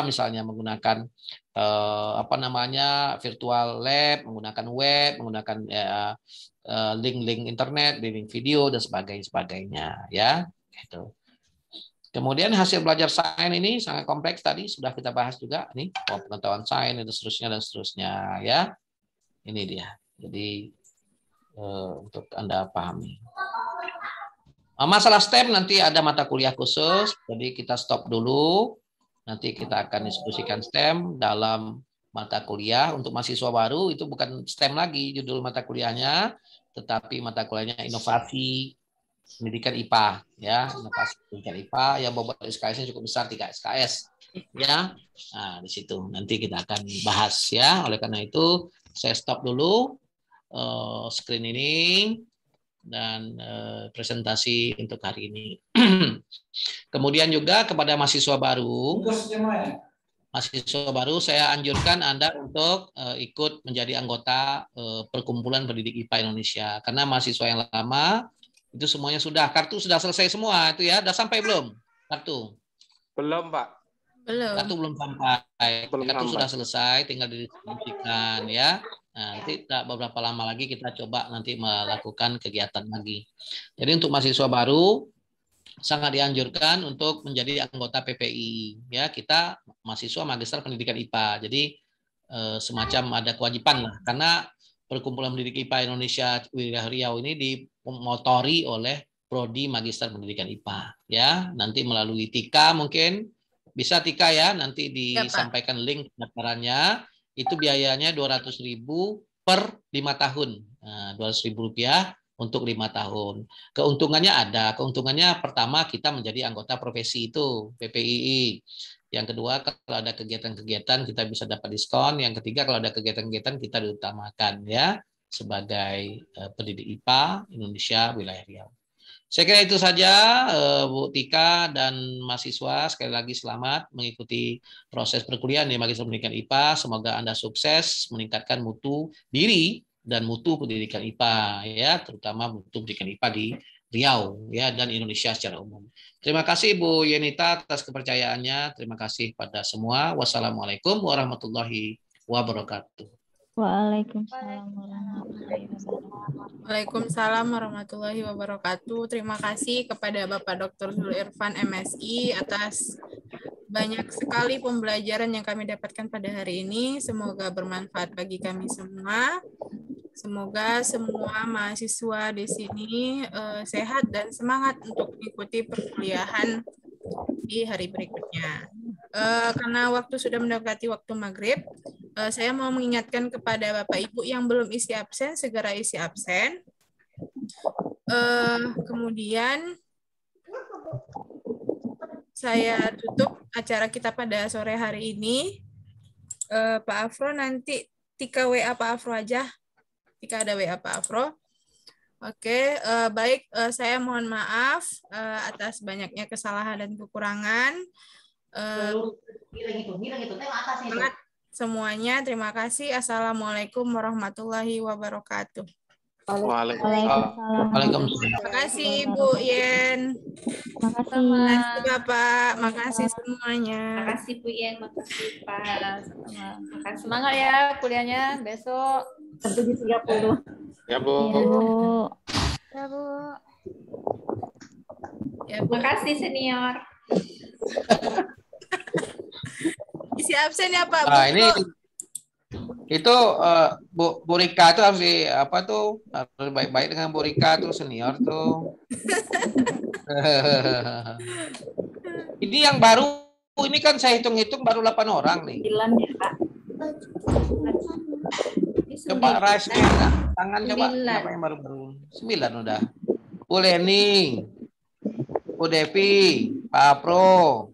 misalnya menggunakan virtual lab, menggunakan web, menggunakan link-link internet, link video dan sebagainya ya. Gitu. Kemudian hasil belajar sains ini sangat kompleks tadi sudah kita bahas juga nih, pengetahuan sains dan seterusnya ya. Ini dia. Jadi untuk Anda pahami. Masalah STEM nanti ada mata kuliah khusus, jadi kita stop dulu. Nanti kita akan diskusikan STEM dalam mata kuliah untuk mahasiswa baru itu bukan STEM lagi judul mata kuliahnya, tetapi mata kuliahnya inovasi pendidikan IPA ya, inovasi pendidikan IPA yang bobot SKS-nya cukup besar 3 SKS ya. Nah, di situ nanti kita akan bahas ya. Oleh karena itu saya stop dulu screen ini dan presentasi untuk hari ini. Kemudian juga kepada mahasiswa baru saya anjurkan Anda untuk ikut menjadi anggota Perkumpulan Pendidik IPA Indonesia, karena mahasiswa yang lama itu semuanya kartu sudah selesai semua itu ya. Sudah sampai belum kartu? Belum, Pak. Belum. Kartu belum sampai. Kartu sudah selesai, tinggal didistribusikan ya. Nah, nanti beberapa lama lagi kita coba nanti melakukan kegiatan lagi. Jadi untuk mahasiswa baru sangat dianjurkan untuk menjadi anggota PPI ya. Kita mahasiswa Magister Pendidikan IPA. Jadi semacam ada kewajiban lah, karena Perkumpulan Pendidik IPA Indonesia Wilayah Riau ini dimotori oleh Prodi Magister Pendidikan IPA ya. Nanti melalui Tika mungkin bisa Tika ya, nanti disampaikan link pendaftarannya. Itu biayanya 200.000 per 5 tahun. Nah, 200.000 rupiah untuk 5 tahun. Keuntungannya ada. Keuntungannya pertama kita menjadi anggota profesi itu, PPII. Yang kedua, kalau ada kegiatan-kegiatan kita bisa dapat diskon. Yang ketiga, kalau ada kegiatan-kegiatan kita diutamakan ya sebagai pendidik IPA Indonesia wilayah Riau. Saya kira itu saja Bu Tika dan mahasiswa. Sekali lagi selamat mengikuti proses perkuliahan di Magister Pendidikan IPA. Semoga Anda sukses meningkatkan mutu diri dan mutu pendidikan IPA ya, terutama mutu pendidikan IPA di Riau ya dan Indonesia secara umum. Terima kasih Bu Yenita atas kepercayaannya. Terima kasih pada semua. Wassalamualaikum warahmatullahi wabarakatuh. Waalaikumsalam warahmatullahi wabarakatuh. Waalaikumsalam warahmatullahi wabarakatuh. Terima kasih kepada Bapak Dr. Zul Irfan MSI atas banyak sekali pembelajaran yang kami dapatkan pada hari ini. Semoga bermanfaat bagi kami semua. Semoga semua mahasiswa di sini sehat dan semangat untuk mengikuti perkuliahan di hari berikutnya. Karena waktu sudah mendekati waktu maghrib, saya mau mengingatkan kepada Bapak Ibu yang belum isi absen, segera isi absen. Kemudian saya tutup acara kita pada sore hari ini. Pak Afro nanti Tika WA Pak Afro aja. Jika ada WA Pak Afro. Oke, baik. Saya mohon maaf atas banyaknya kesalahan dan kekurangan. Semangat semuanya. Terima kasih. Assalamualaikum warahmatullahi wabarakatuh. Waalaikumsalam. Terima kasih Bu Yen. Terima kasih Bapak. Makasih semuanya. Makasih Bu Yen, makasih Pak. Makasih. Semangat ya kuliahnya besok. 7.30. Ya Bu. Ya Bu. Ya Bu. Ya, Bu. Makasih senior. Isi absen ya Pak. Nah, ini itu Bu Rika itu harus harus baik-baik dengan Bu Rika tuh senior tuh. Ini yang baru ini kan saya hitung-hitung baru 8 orang nih. 9 ya Pak. Coba raise tangan coba. Siapa yang baru-baru? 9 udah. Bu Leni, Bu Devi, Pak Pro,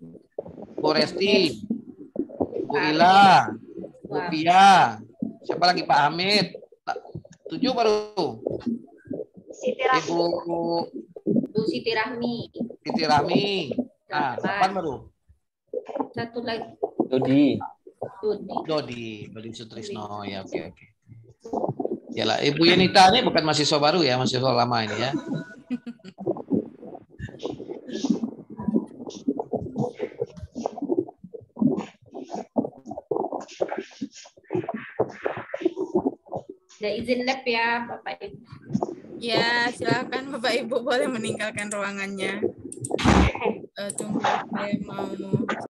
Bu Resti, Bu Ila, Bu Pia, siapa lagi Pak Hamid, 7 baru. Ibu Siti Rahmi. Siti Rahmi. Nah, 8 baru. Satu lagi. Dodi Sutrisno ya, oke. Yalah, Ibu Yenita ini bukan mahasiswa baru ya, mahasiswa lama ini ya. Ada izin lab ya Bapak Ibu. Ya, silakan Bapak Ibu boleh meninggalkan ruangannya. Tunggu saya mau